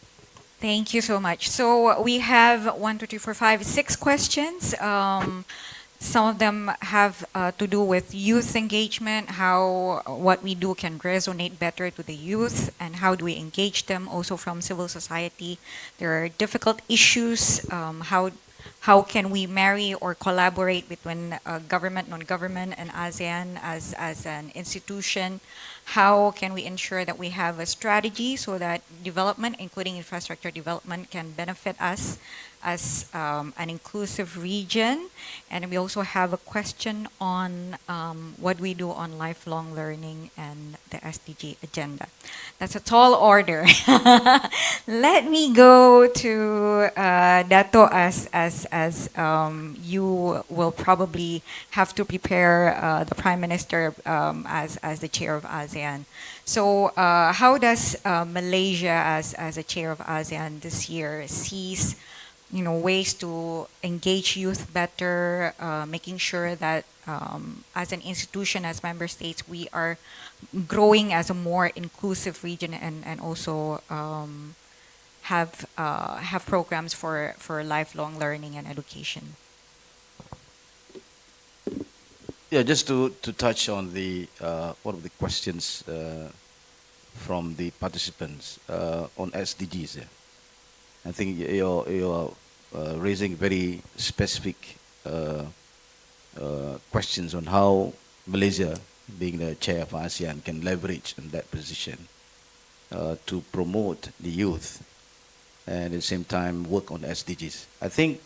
Thank you so much. So we have 1, 2, 3, 4, 5, 6 questions. Some of them have to do with youth engagement, how what we do can resonate better to the youth, and how do we engage them also from civil society. There are difficult issues. How can we marry or collaborate between government, non-government, and ASEAN as an institution? How can we ensure that we have a strategy so that development, including infrastructure development, can benefit us as an inclusive region? And we also have a question on what we do on lifelong learning and the SDG agenda. That's a tall order. Let me go to Dato as you will probably have to prepare the Prime Minister as the chair of ASEAN. So how does Malaysia as a chair of ASEAN this year sees ways to engage youth better, making sure that as an institution, as member states, we are growing as a more inclusive region and also have programs for lifelong learning and education? Yeah, just to touch on the one of the questions from the participants on SDGs. Yeah. I think you're raising very specific questions on how Malaysia, being the chair of ASEAN, can leverage in that position to promote the youth and at the same time work on SDGs. I think,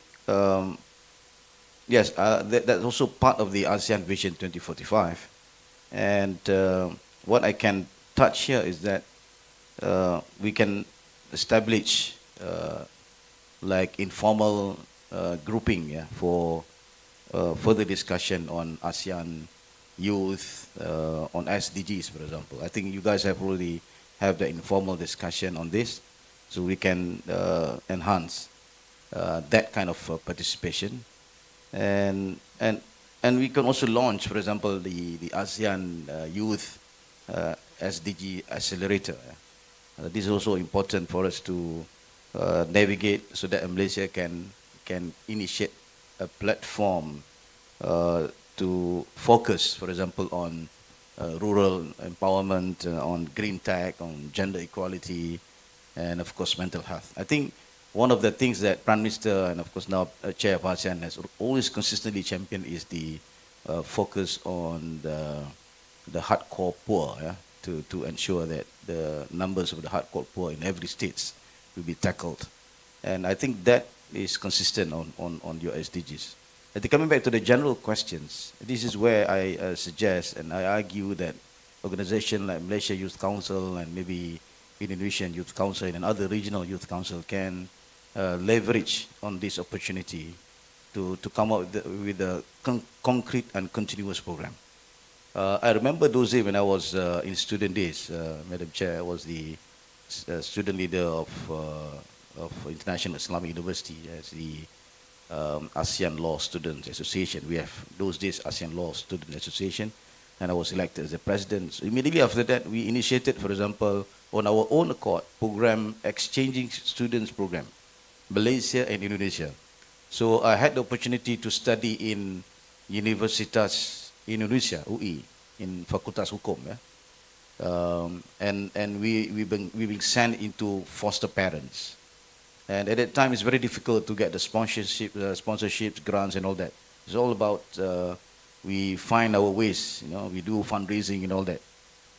yes, that's also part of the ASEAN Vision 2045. And what I can touch here is that we can establish like informal grouping for further discussion on ASEAN youth, on SDGs, for example. I think you guys have already have the informal discussion on this, so we can enhance that kind of participation, and we can also launch, for example, the ASEAN youth SDG accelerator. This is also important for us to navigate so that Malaysia can initiate a platform to focus, for example, on rural empowerment, on green tech, on gender equality, and of course mental health. I think one of the things that Prime Minister and of course now Chair of ASEAN has always consistently championed is the focus on the hardcore poor, to ensure that the numbers of the hardcore poor in every state will be tackled. And I think that is consistent on your SDGs. And coming back to the general questions, this is where I suggest and I argue that organizations like Malaysia Youth Council and maybe Indonesian Youth Council and other regional youth council can leverage on this opportunity to come up with a concrete and continuous program. I remember those days when I was in student days. Madam Chair, I was the student leader of International Islamic University as the ASEAN Law Students Association. We have those days ASEAN Law Student Association, and I was elected as the president. So immediately after that, we initiated, for example, on our own accord, exchanging students program, Malaysia and Indonesia. So I had the opportunity to study in Universitas Indonesia, UI, in Fakultas Hukum, yeah. And we've been sent into foster parents. And at that time, it's very difficult to get the sponsorships, grants, and all that. It's all about we find our ways, we do fundraising and all that.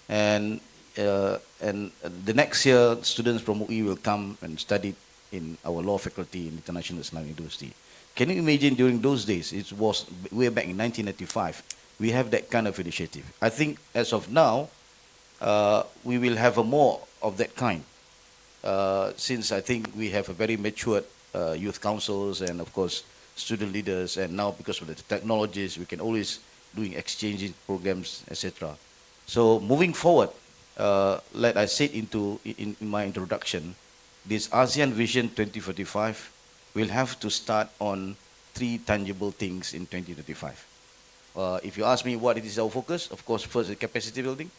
And the next year, students from UI will come and study in our law faculty in International Islamic University. Can you imagine during those days, it was way back in 1995, we have that kind of initiative. I think as of now, we will have more of that kind. Since I think we have a very matured youth councils and of course student leaders, and now because of the technologies, we can always doing exchanging programs, etc. So moving forward, like I said in my introduction, this ASEAN Vision 2045 will have to start on 3 tangible things in 2025. If you ask me what it is our focus, of course, first is capacity building,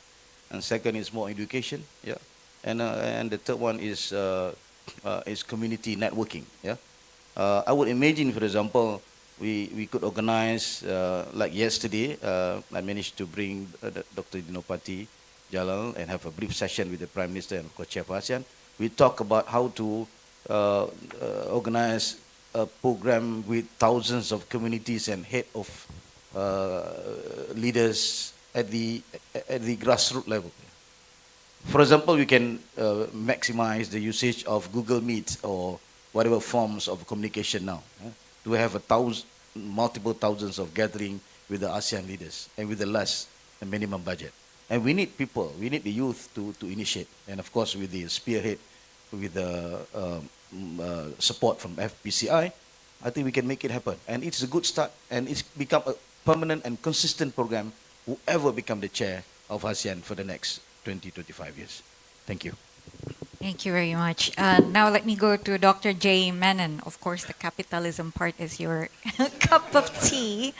and second is more education, yeah, and the third one is community networking, yeah. I would imagine, for example, we could organize like yesterday. I managed to bring Dr. Dinopati Jalal and have a brief session with the Prime Minister and co-chair of ASEAN. We talk about how to organize a program with thousands of communities and head of leaders at the grassroots level. For example, we can maximize the usage of Google Meet or whatever forms of communication now. To have multiple thousands of gathering with the ASEAN leaders and with the less minimum budget. And we need people, we need the youth to initiate. And of course, with the spearhead, with the support from FPCI, I think we can make it happen. And it's a good start, and it's become a permanent and consistent program, whoever become the chair of ASEAN for the next 20-25 years. Thank you. Thank you very much. Now let me go to Dr. J. Menon. Of course, the capitalism part is your cup of tea.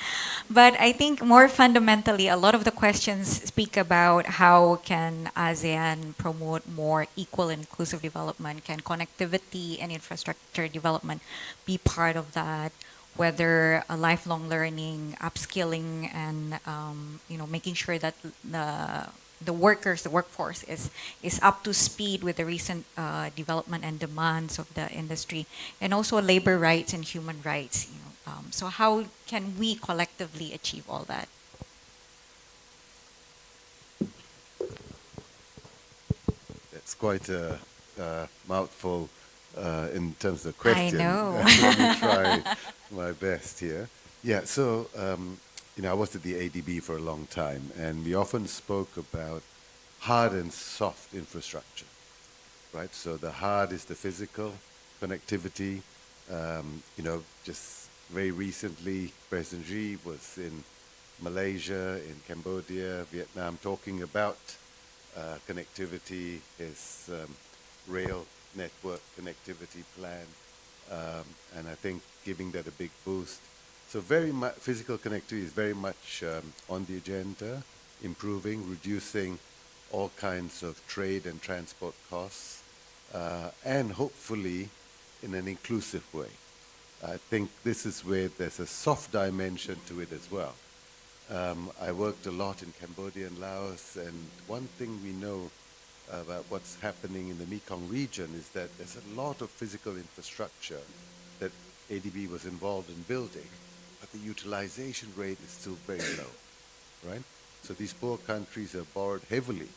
But I think more fundamentally, a lot of the questions speak about how can ASEAN promote more equal and inclusive development? Can connectivity and infrastructure development be part of that? Whether a lifelong learning, upskilling, and making sure that the workforce is up to speed with the recent development and demands of the industry, and also labor rights and human rights. So how can we collectively achieve all that? That's quite a mouthful in terms of question. I know. Let me try my best here. Yeah, so I was at the ADB for a long time, and we often spoke about hard and soft infrastructure, right? So the hard is the physical connectivity. Just very recently, President Xi was in Malaysia, in Cambodia, Vietnam, talking about connectivity, his rail network connectivity plan, and I think giving that a big boost. So very much physical connectivity is very much on the agenda, improving, reducing all kinds of trade and transport costs, and hopefully in an inclusive way. I think this is where there's a soft dimension to it as well. I worked a lot in Cambodia and Laos, and one thing we know about what's happening in the Mekong region is that there's a lot of physical infrastructure that ADB was involved in building, but the utilization rate is still very low, right? So these poor countries have borrowed heavily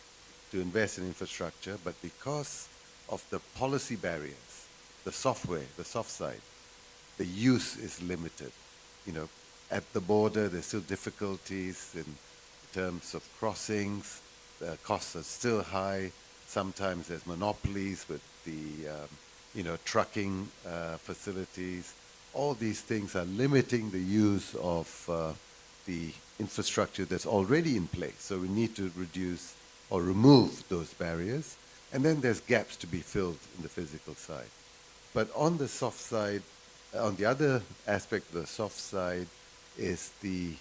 to invest in infrastructure, but because of the policy barriers, the software, the soft side, the use is limited. You know, at the border, there's still difficulties in terms of crossings. The costs are still high. Sometimes there's monopolies with the, trucking facilities. All these things are limiting the use of the infrastructure that's already in place. So we need to reduce or remove those barriers. And then there's gaps to be filled in the physical side. But on the soft side, on the other aspect of the soft side is the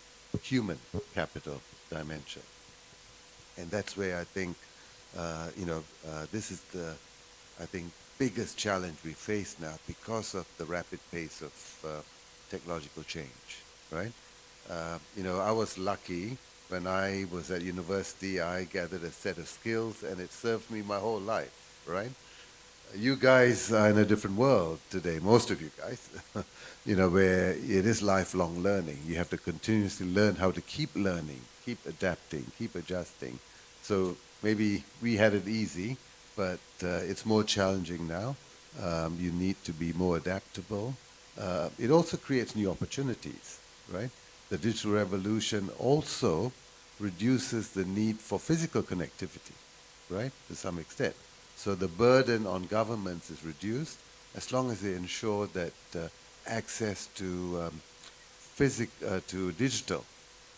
human capital dimension. And that's where I think, this is the, biggest challenge we face now because of the rapid pace of technological change, right? I was lucky when I was at university, I gathered a set of skills and it served me my whole life, right? You guys are in a different world today, most of you guys, where it is lifelong learning. You have to continuously learn how to keep learning, keep adapting, keep adjusting. So maybe we had it easy, but it's more challenging now. You need to be more adaptable. It also creates new opportunities, right? The digital revolution also reduces the need for physical connectivity, right, to some extent. So the burden on governments is reduced as long as they ensure that access to to digital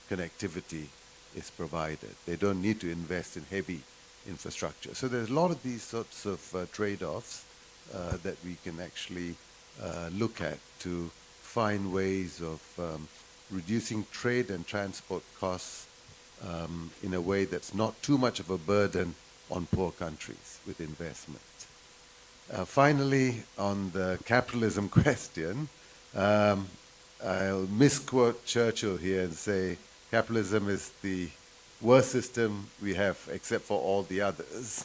connectivity is provided. They don't need to invest in heavy infrastructure. So there's a lot of these sorts of trade-offs that we can actually look at to find ways of reducing trade and transport costs in a way that's not too much of a burden on poor countries with investment. Finally, on the capitalism question, I'll misquote Churchill here and say capitalism is the worst system we have except for all the others.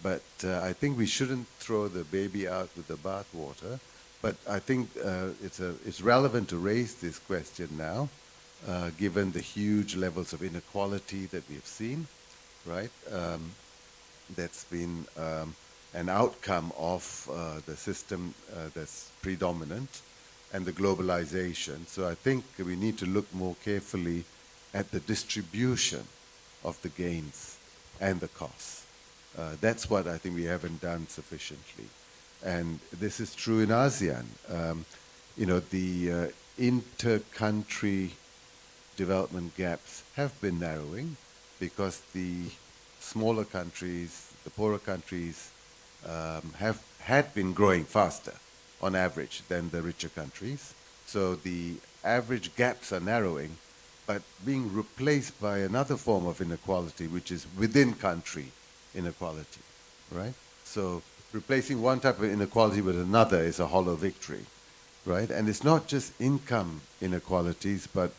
But I think we shouldn't throw the baby out with the bathwater. But I think it's relevant to raise this question now, given the huge levels of inequality that we've seen, right? That's been an outcome of the system that's predominant and the globalization. So I think we need to look more carefully at the distribution of the gains and the costs. That's what I think we haven't done sufficiently. And this is true in ASEAN. The inter-country development gaps have been narrowing because the smaller countries, the poorer countries, had been growing faster on average than the richer countries. So the average gaps are narrowing, but being replaced by another form of inequality, which is within country inequality, right? So replacing one type of inequality with another is a hollow victory, right? And it's not just income inequalities, but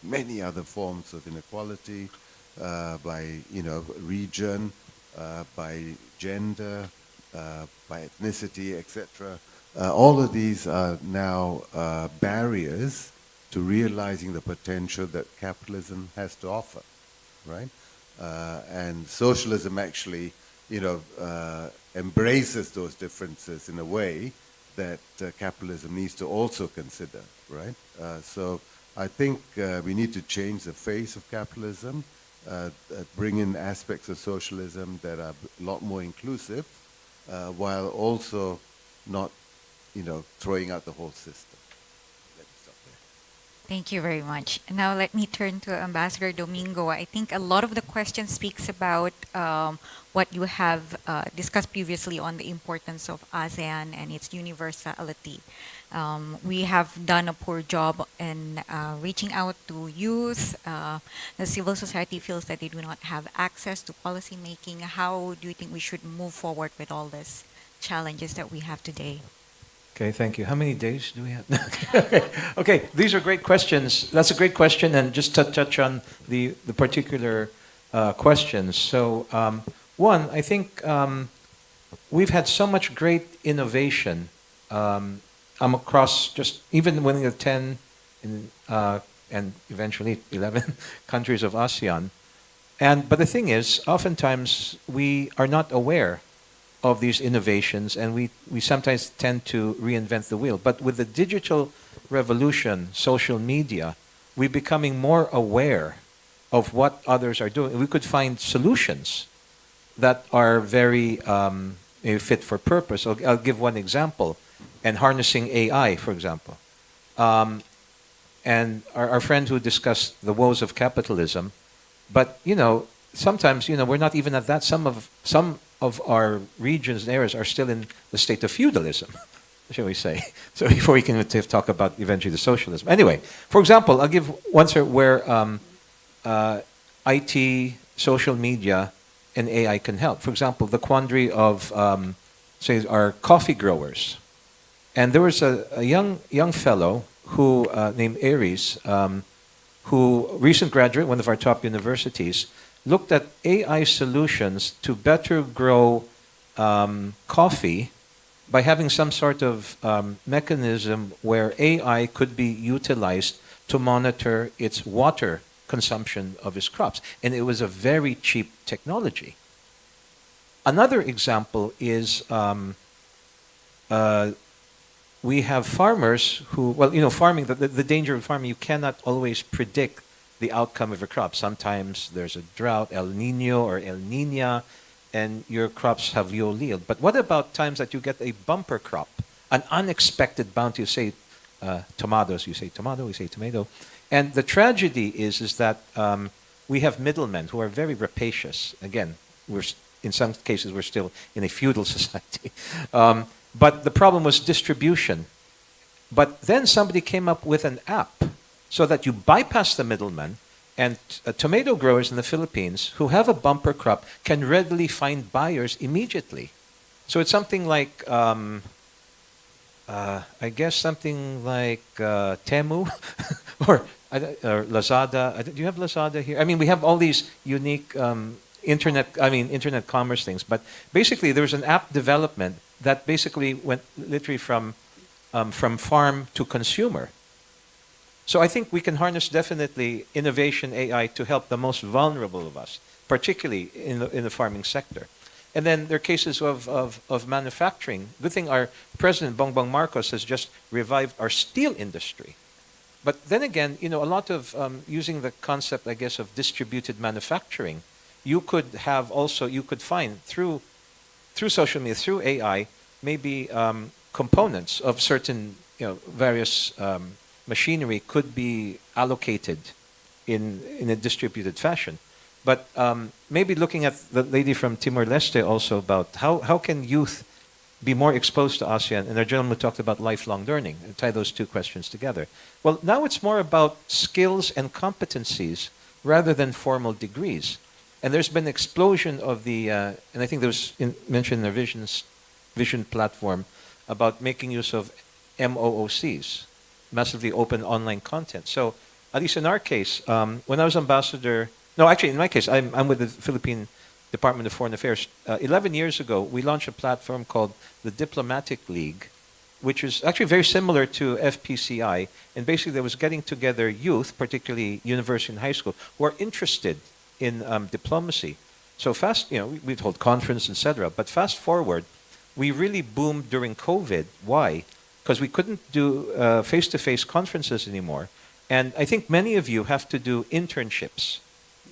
many other forms of inequality by, region, by gender, by ethnicity, etc. All of these are now barriers to realizing the potential that capitalism has to offer, right? And socialism actually, embraces those differences in a way that capitalism needs to also consider, right? So I think we need to change the face of capitalism, bring in aspects of socialism that are a lot more inclusive, while also not, throwing out the whole system. Let me stop there. Thank you very much. Now let me turn to Ambassador Domingo. I think a lot of the question speaks about what you have discussed previously on the importance of ASEAN and its universality. We have done a poor job in reaching out to youth. The civil society feels that they do not have access to policy making. How do you think we should move forward with all these challenges that we have today? Okay, thank you. How many days do we have? Okay, these are great questions. That's a great question, and just to touch on the particular questions. So, one, I think we've had so much great innovation across just even within the 10 and eventually 11 countries of ASEAN. But the thing is, oftentimes we are not aware of these innovations, and we sometimes tend to reinvent the wheel. But with the digital revolution, social media, we're becoming more aware of what others are doing. We could find solutions that are very fit for purpose. I'll give one example, and harnessing AI, for example. And our friend who discussed the woes of capitalism, but sometimes we're not even at that. Some of our regions and areas are still in the state of feudalism, shall we say? So before we can talk about eventually the socialism. Anyway, for example, I'll give one where IT, social media, and AI can help. For example, the quandary of say our coffee growers, and there was a young fellow who named Aries, who recent graduate, one of our top universities, looked at AI solutions to better grow coffee by having some sort of mechanism where AI could be utilized to monitor its water consumption of his crops. And it was a very cheap technology. Another example is we have farmers who, farming, the danger of farming, you cannot always predict the outcome of your crop. Sometimes there's a drought, El Nino or El Nina, and your crops have low yield. But what about times that you get a bumper crop, an unexpected bounty? You say tomatoes, you say tomato, we say tomato. And the tragedy is that we have middlemen who are very rapacious. Again, in some cases, we're still in a feudal society. But the problem was distribution. But then somebody came up with an app so that you bypass the middleman, and tomato growers in the Philippines who have a bumper crop can readily find buyers immediately. So it's something like, I guess something like Temu or Lazada. Do you have Lazada here? I mean, we have all these unique internet commerce things. But basically, there was an app development that basically went literally from farm to consumer. So I think we can harness definitely innovation AI to help the most vulnerable of us, particularly in the farming sector. And then there are cases of manufacturing. Good thing our president, Bongbong Marcos, has just revived our steel industry. But then again, a lot of using the concept, I guess, of distributed manufacturing, you could find through social media, through AI, maybe components of certain, various machinery could be allocated in a distributed fashion. But maybe looking at the lady from Timor-Leste also about how can youth be more exposed to ASEAN, and our gentleman who talked about lifelong learning, and tie those two questions together. Well, now it's more about skills and competencies rather than formal degrees. And there's been an explosion of the, and I think there was mentioned in the Vision platform about making use of MOOCs, massively open online content. So at least in our case, when I was ambassador, no, actually in my case, I'm with the Philippine Department of Foreign Affairs. 11 years ago, we launched a platform called the Diplomatic League, which is actually very similar to FPCI. And basically, there was getting together youth, particularly university and high school, who are interested in diplomacy. So we'd hold conference, etc. But fast forward, we really boomed during COVID. Why? Because we couldn't do face-to-face conferences anymore. And I think many of you have to do internships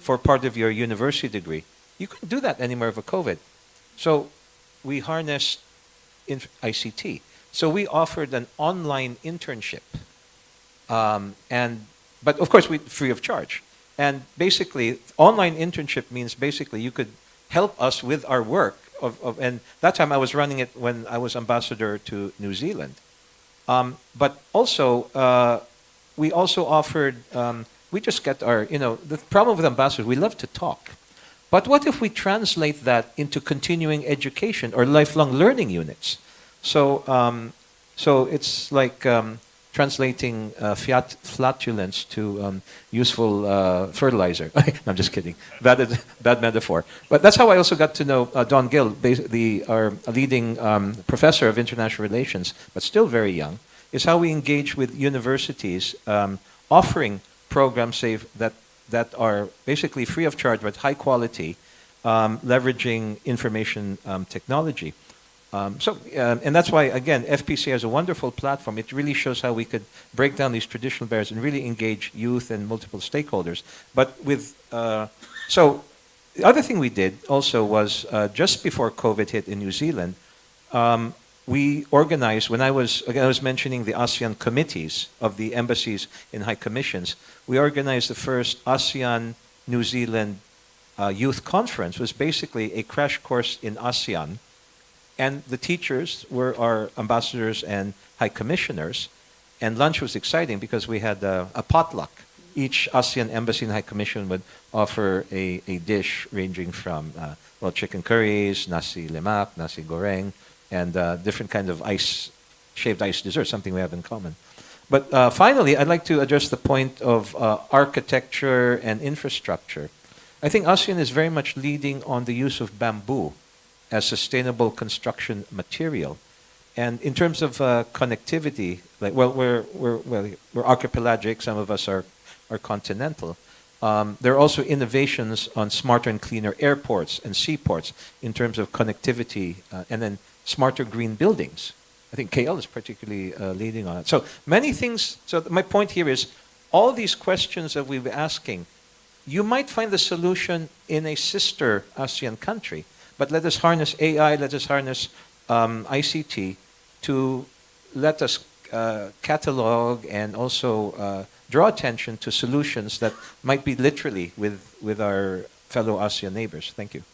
for part of your university degree. You couldn't do that anymore over COVID. So we harnessed ICT. So we offered an online internship. But of course, free of charge. And basically, online internship means basically you could help us with our work. And that time I was running it when I was ambassador to New Zealand. But also, we also offered, we just get our, the problem with ambassadors, we love to talk. But what if we translate that into continuing education or lifelong learning units? So, so it's like translating flatulence to useful fertilizer. I'm just kidding. Bad metaphor. But that's how I also got to know Don Gill, our leading professor of international relations, but still very young, is how we engage with universities offering programs that that are basically free of charge but high quality, leveraging information technology. And that's why, again, FPC has a wonderful platform. It really shows how we could break down these traditional barriers and really engage youth and multiple stakeholders. But so the other thing we did also was just before COVID hit in New Zealand, we organized, when I was mentioning the ASEAN committees of the embassies and high commissions, we organized the first ASEAN New Zealand youth conference. It was basically a crash course in ASEAN. And the teachers were our ambassadors and high commissioners. And lunch was exciting because we had a potluck. Each ASEAN embassy and high commission would offer a dish ranging from chicken curries, nasi lemak, nasi goreng, and different kinds of shaved ice desserts, something we have in common. But finally, I'd like to address the point of architecture and infrastructure. I think ASEAN is very much leading on the use of bamboo as sustainable construction material. And in terms of connectivity, we're archipelagic, some of us are continental. There are also innovations on smarter and cleaner airports and seaports in terms of connectivity and then smarter green buildings. I think KL is particularly leading on it. So many things. So my point here is all these questions that we've been asking, you might find the solution in a sister ASEAN country, but let us harness AI, let us harness ICT to let us catalog and also draw attention to solutions that might be literally with our fellow ASEAN neighbors. Thank you.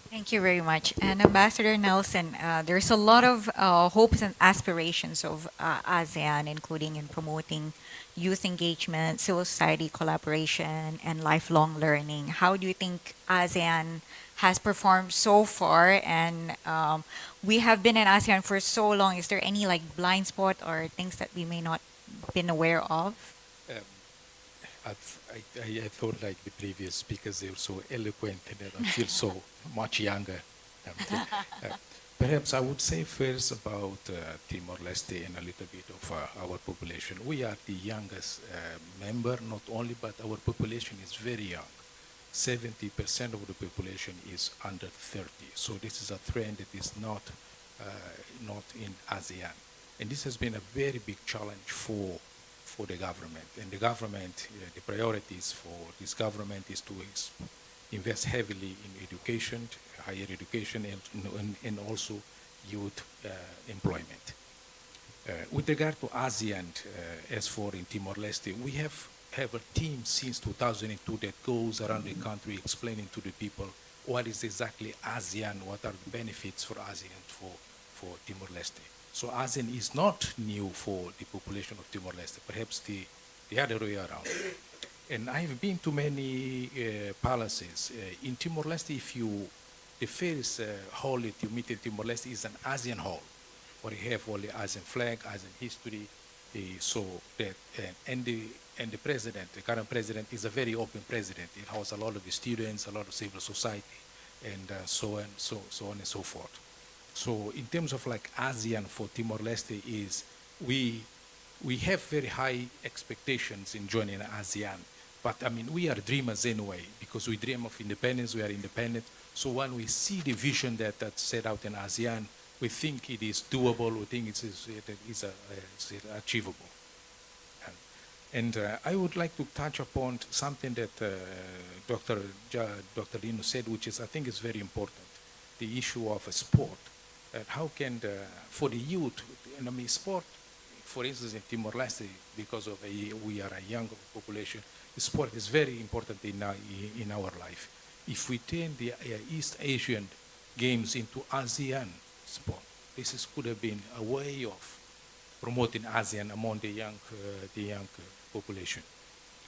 Thank you very much. And Ambassador Nelson, there's a lot of hopes and aspirations of ASEAN, including in promoting youth engagement, civil society collaboration, and lifelong learning. How do you think ASEAN has performed so far? And we have been in ASEAN for so long. Is there any blind spot or things that we may not been aware of? I thought like the previous speakers, they were so eloquent and I feel so much younger. Perhaps I would say first about Timor-Leste and a little bit of our population. We are the youngest member, not only, but our population is very young. 70% of the population is under 30. So this is a trend that is not in ASEAN. And this has been a very big challenge for the government. And the government, the priorities for this government is to invest heavily in education, higher education, and also youth employment. With regard to ASEAN, as for in Timor-Leste, we have a team since 2002 that goes around the country explaining to the people what is exactly ASEAN, what are the benefits for ASEAN for Timor-Leste. So ASEAN is not new for the population of Timor-Leste, perhaps the other way around. And I've been to many palaces. In Timor-Leste, the first hall that you meet in Timor-Leste is an ASEAN hall, where you have all the ASEAN flag, ASEAN history, and the president, the current president, is a very open president. It has a lot of the students, a lot of civil society, and so on and so forth. So in terms of ASEAN for Timor-Leste is we have very high expectations in joining ASEAN. But I mean, we are dreamers anyway, because we dream of independence, we are independent. So when we see the vision that's set out in ASEAN, we think it is doable, we think it is achievable. And I would like to touch upon something that Dr. Lino said, which is, I think is very important, the issue of sport. How can, for the youth, and I mean, sport, for instance, in Timor-Leste, because of we are a young population, sport is very important in our life. If we turn the East Asian Games into ASEAN sport, this could have been a way of promoting ASEAN among the young population.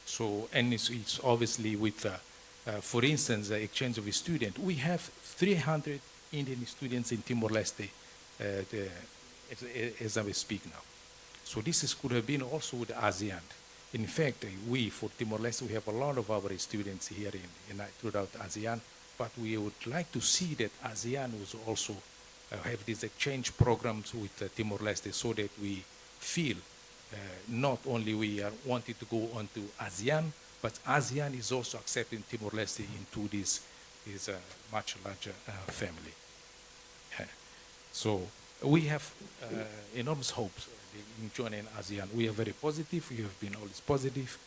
So, and it's obviously with, for instance, the exchange of students. We have 300 Indian students in Timor-Leste as I speak now. So this could have been also with ASEAN. In fact, we, for Timor-Leste, we have a lot of our students here throughout ASEAN, but we would like to see that ASEAN was also have these exchange programs with Timor-Leste so that we feel not only we are wanting to go on to ASEAN, but ASEAN is also accepting Timor-Leste into this much larger family. So we have enormous hopes in joining ASEAN. We are very positive. We have been always positive.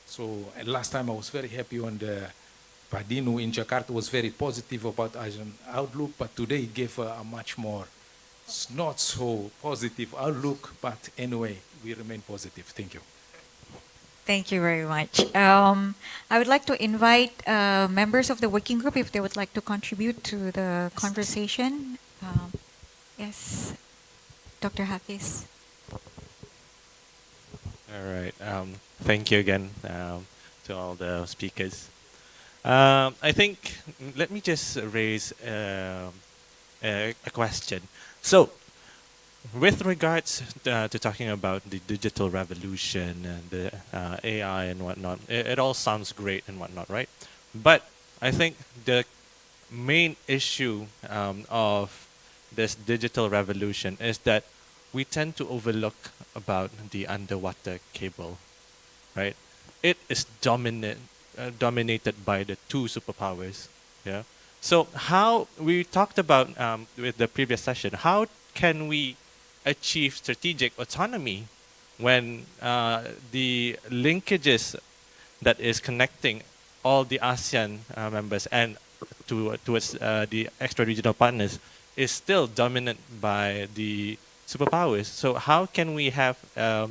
So and last time I was very happy when the Padino in Jakarta was very positive about ASEAN outlook, but today he gave a much more not so positive outlook. But anyway, we remain positive. Thank you. Thank you very much. I would like to invite members of the working group if they would like to contribute to the conversation. Yes, Dr. Hafiz. All right. Thank you again to all the speakers. I think let me just raise a question. So, with regards to talking about the digital revolution and the AI and whatnot, it all sounds great and whatnot, right? But I think the main issue of this digital revolution is that we tend to overlook about the underwater cable, right? It is dominated by the two superpowers, yeah? So how, we talked about with the previous session, how can we achieve strategic autonomy when the linkages that is connecting all the ASEAN members and towards the extra-regional partners is still dominant by the superpowers. So how can we have a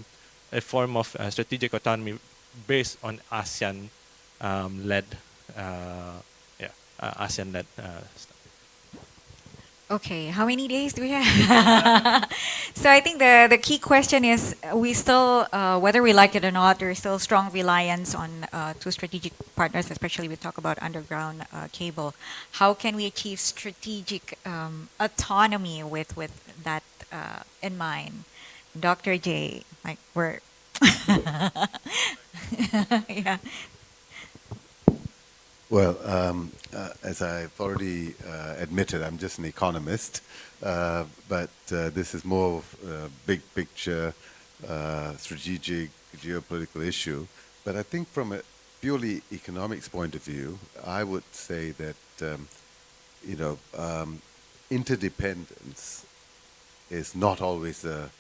form of strategic autonomy based on ASEAN-led, ASEAN-led stuff? Okay, how many days do we have? So I think the key question is we still, whether we like it or not, there's still strong reliance on two strategic partners, especially we talk about underground cable. How can we achieve strategic autonomy with that in mind? Dr. J, like we're, yeah. Well, as I've already admitted, I'm just an economist, but this is more of a big picture, strategic, geopolitical issue. But I think from a purely economics point of view, I would say that, interdependence is not always a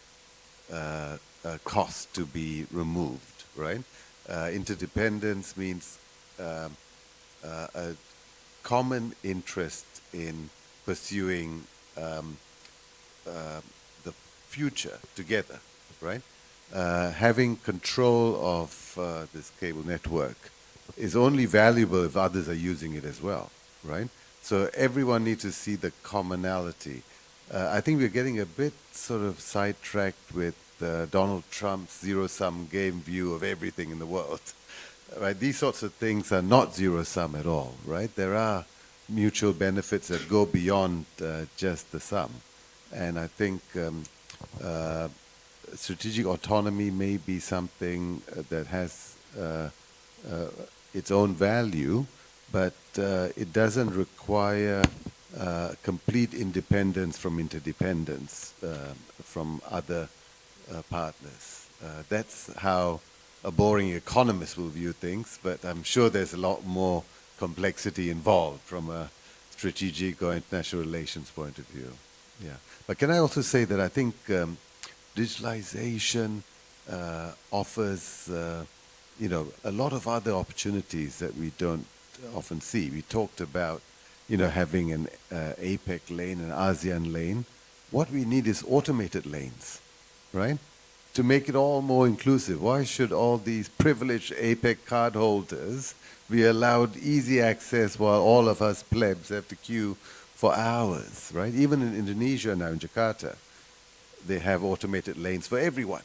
cost to be removed, right? Interdependence means a common interest in pursuing the future together, right? Having control of this cable network is only valuable if others are using it as well, right? So everyone needs to see the commonality. I think we're getting a bit sort of sidetracked with Donald Trump's zero-sum game view of everything in the world. Right, these sorts of things are not zero-sum at all, right? There are mutual benefits that go beyond just the sum. And I think strategic autonomy may be something that has its own value, but it doesn't require complete independence from interdependence from other partners. That's how a boring economist will view things, but I'm sure there's a lot more complexity involved from a strategic or international relations point of view. Yeah. But can I also say that I think digitalization offers, a lot of other opportunities that we don't often see. We talked about, having an APEC lane, an ASEAN lane. What we need is automated lanes, right? To make it all more inclusive. Why should all these privileged APEC cardholders be allowed easy access while all of us plebs have to queue for hours, right? Even in Indonesia now, in Jakarta, they have automated lanes for everyone,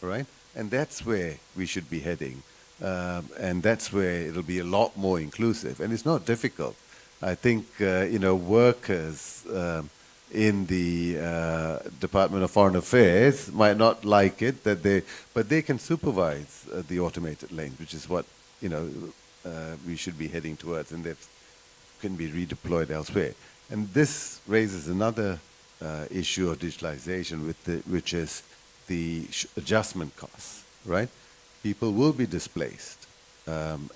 right? And that's where we should be heading. And that's where it'll be a lot more inclusive. And it's not difficult. I think, workers in the Department of Foreign Affairs might not like it, but they can supervise the automated lanes, which is what we should be heading towards, and that can be redeployed elsewhere. And this raises another issue of digitalization, which is the adjustment costs, right? People will be displaced.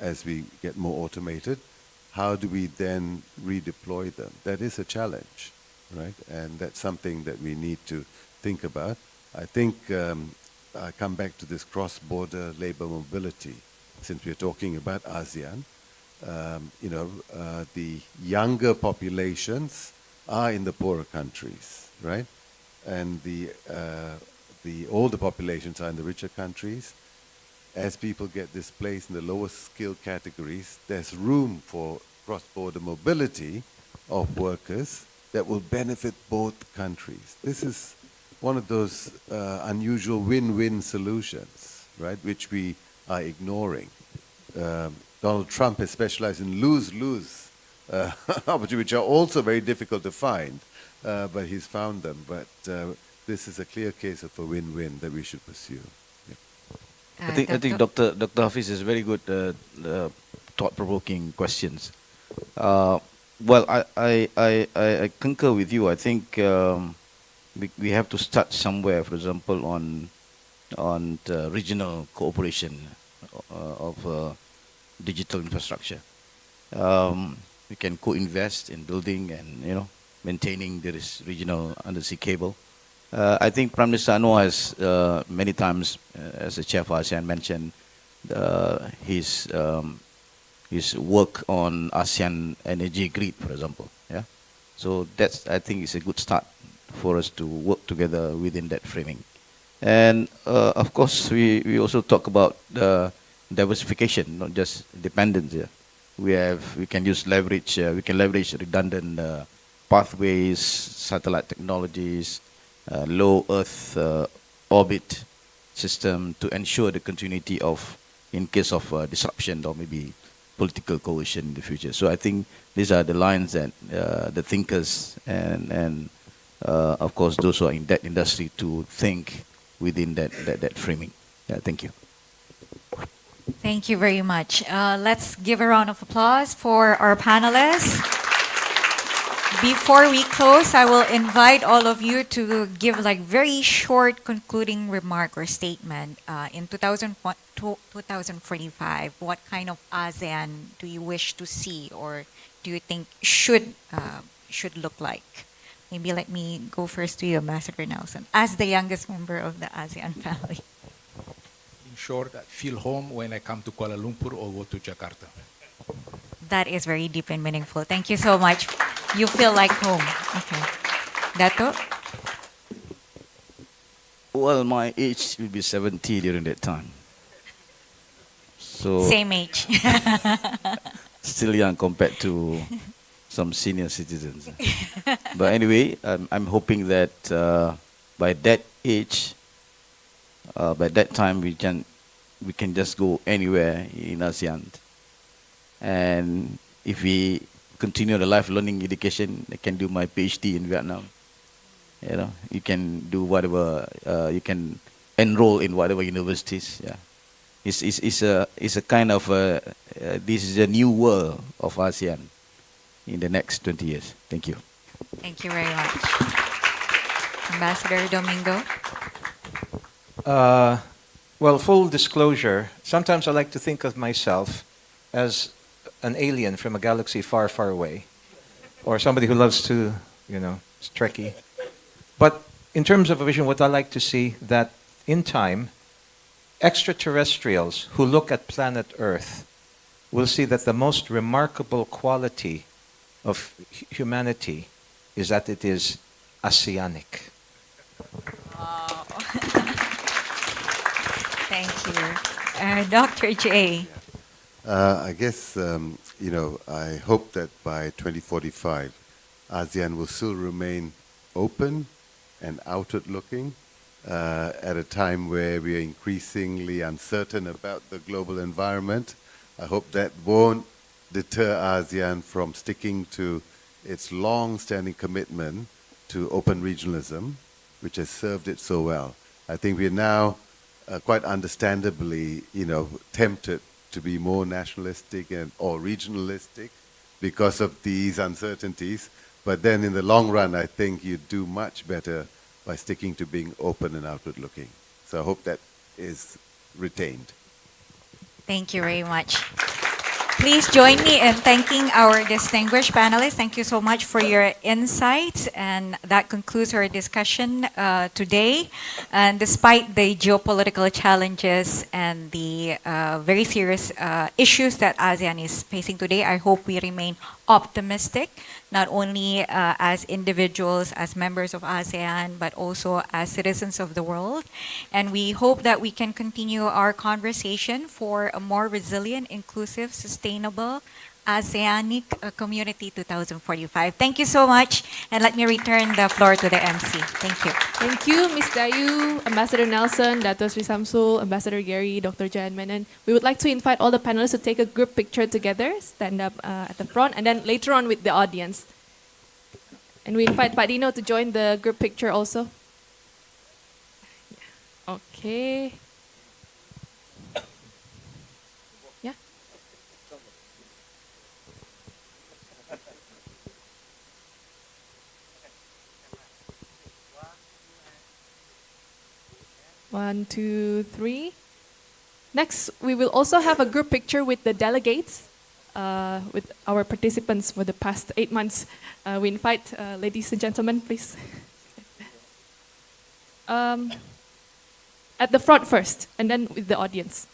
as we get more automated, how do we then redeploy them? That is a challenge, right? And that's something that we need to think about. I think I come back to this cross-border labor mobility, since we're talking about ASEAN. The younger populations are in the poorer countries, right? And the older populations are in the richer countries. As people get displaced in the lower skill categories, there's room for cross-border mobility of workers that will benefit both countries. This is one of those unusual win-win solutions, right, which we are ignoring. Donald Trump has specialized in lose-lose opportunities, which are also very difficult to find, but he's found them. But this is a clear case of a win-win that we should pursue. Yeah. I think Dr. Hafiz is very good, thought-provoking questions. Well, I concur with you. I think we have to start somewhere. For example, on the regional cooperation of digital infrastructure. We can co-invest in building and maintaining this regional undersea cable. I think Prime Minister Anwar has many times, as the chair of ASEAN, mentioned his work on ASEAN energy grid, for example. Yeah, so that's, I think, is a good start for us to work together within that framing. And of course, we also talk about the diversification, not just dependence. Yeah, we can leverage redundant pathways, satellite technologies, low Earth orbit system to ensure the continuity of, in case of disruption or maybe political coalition in the future. So I think these are the lines that the thinkers and of course those who are in that industry to think within that framing. Yeah, thank you. Thank you very much. Let's give a round of applause for our panelists. Before we close, I will invite all of you to give very short concluding remark or statement. In 2045, what kind of ASEAN do you wish to see or do you think should look like? Maybe let me go first to you, Ambassador Nelson, as the youngest member of the ASEAN family. In short, I feel home when I come to Kuala Lumpur or go to Jakarta. That is very deep and meaningful. Thank you so much. You feel like home. Okay. Dato? Well, my age will be 70 during that time. So Same age. still young compared to some senior citizens. But anyway, I'm hoping that by that age, by that time, we can just go anywhere in ASEAN. And if we continue the life learning education, I can do my PhD in Vietnam. You can do whatever, you can enroll in whatever universities. Yeah, it's a kind of this is a new world of ASEAN in the next 20 years. Thank you. Thank you very much. Ambassador Domingo? Well, full disclosure, sometimes I like to think of myself as an alien from a galaxy far, far away, or somebody who loves to, it's Trekkie. But in terms of a vision, what I like to see that in time, extraterrestrials who look at planet Earth will see that the most remarkable quality of humanity is that it is ASEANic. Wow. Thank you. Dr. J. I guess, I hope that by 2045, ASEAN will still remain open and outward-looking at a time where we are increasingly uncertain about the global environment. I hope that won't deter ASEAN from sticking to its long-standing commitment to open regionalism, which has served it so well. I think we are now quite understandably, tempted to be more nationalistic or regionalistic because of these uncertainties. But then in the long run, I think you do much better by sticking to being open and outward looking. So I hope that is retained. Thank you very much. Please join me in thanking our distinguished panelists. Thank you so much for your insights. And that concludes our discussion today. And despite the geopolitical challenges and the very serious issues that ASEAN is facing today, I hope we remain optimistic, not only as individuals, as members of ASEAN, but also as citizens of the world. And we hope that we can continue our conversation for a more resilient, inclusive, sustainable ASEANic Community 2045. Thank you so much, and let me return the floor to the MC. Thank you. Thank you, Ms. Dayu, Ambassador Nelson, Dato Sri Samsul, Ambassador Gary, Dr. Jan Menon. We would like to invite all the panelists to take a group picture together, stand up at the front, and then later on with the audience. And we invite Pak Dino to join the group picture also. Okay. Yeah. One, two, three. Next, we will also have a group picture with the delegates, with our participants for the past 8 months. We invite ladies and gentlemen, please. At the front first, and then with the audience.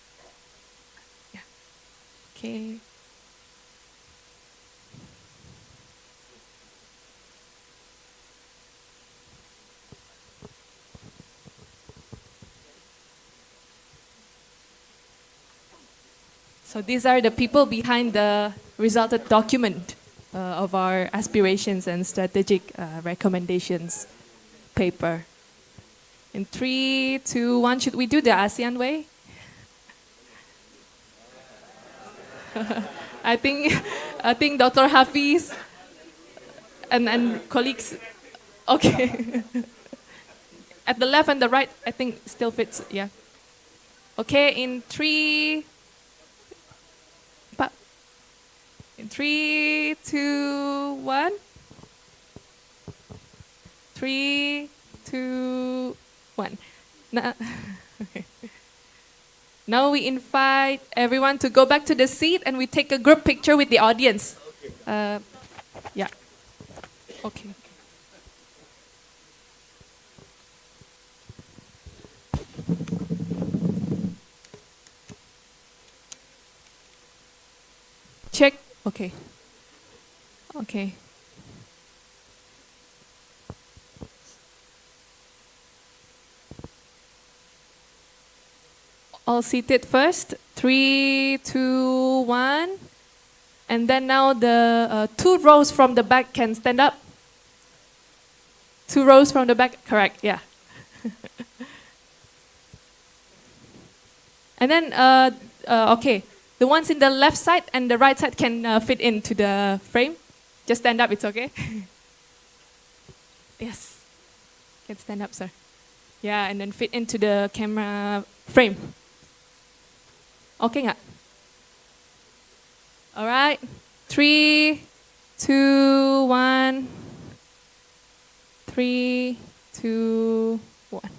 Yeah. Okay. So these are the people behind the resulted document of our aspirations and strategic recommendations paper. In 3, 2, 1, should we do the ASEAN way? I think Dr. Hafiz and colleagues, okay. At the left and the right, I think still fits, yeah. Okay, in 3, 2, 1. 3, 2, 1. Now, now we invite everyone to go back to the seat and we take a group picture with the audience. Yeah. Okay. Check. Okay. Okay. All seated first. 3, 2, 1. And then now the 2 rows from the back can stand up. 2 rows from the back. Correct. Yeah. And then, okay. The ones in the left side and the right side can fit into the frame. Just stand up, it's okay. Yes. Can stand up, sir. Yeah, and then fit into the camera frame. Okay, nggak? All right. 3, 2, 1. 3, 2, 1.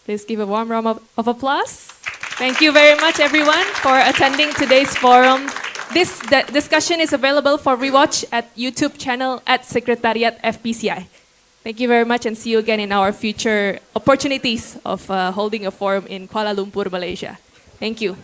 Please give a warm round of applause. Thank you very much, everyone, for attending today's forum. This discussion is available for rewatch at YouTube channel at Secretariat FPCI. Thank you very much and see you again in our future opportunities of holding a forum in Kuala Lumpur, Malaysia. Thank you.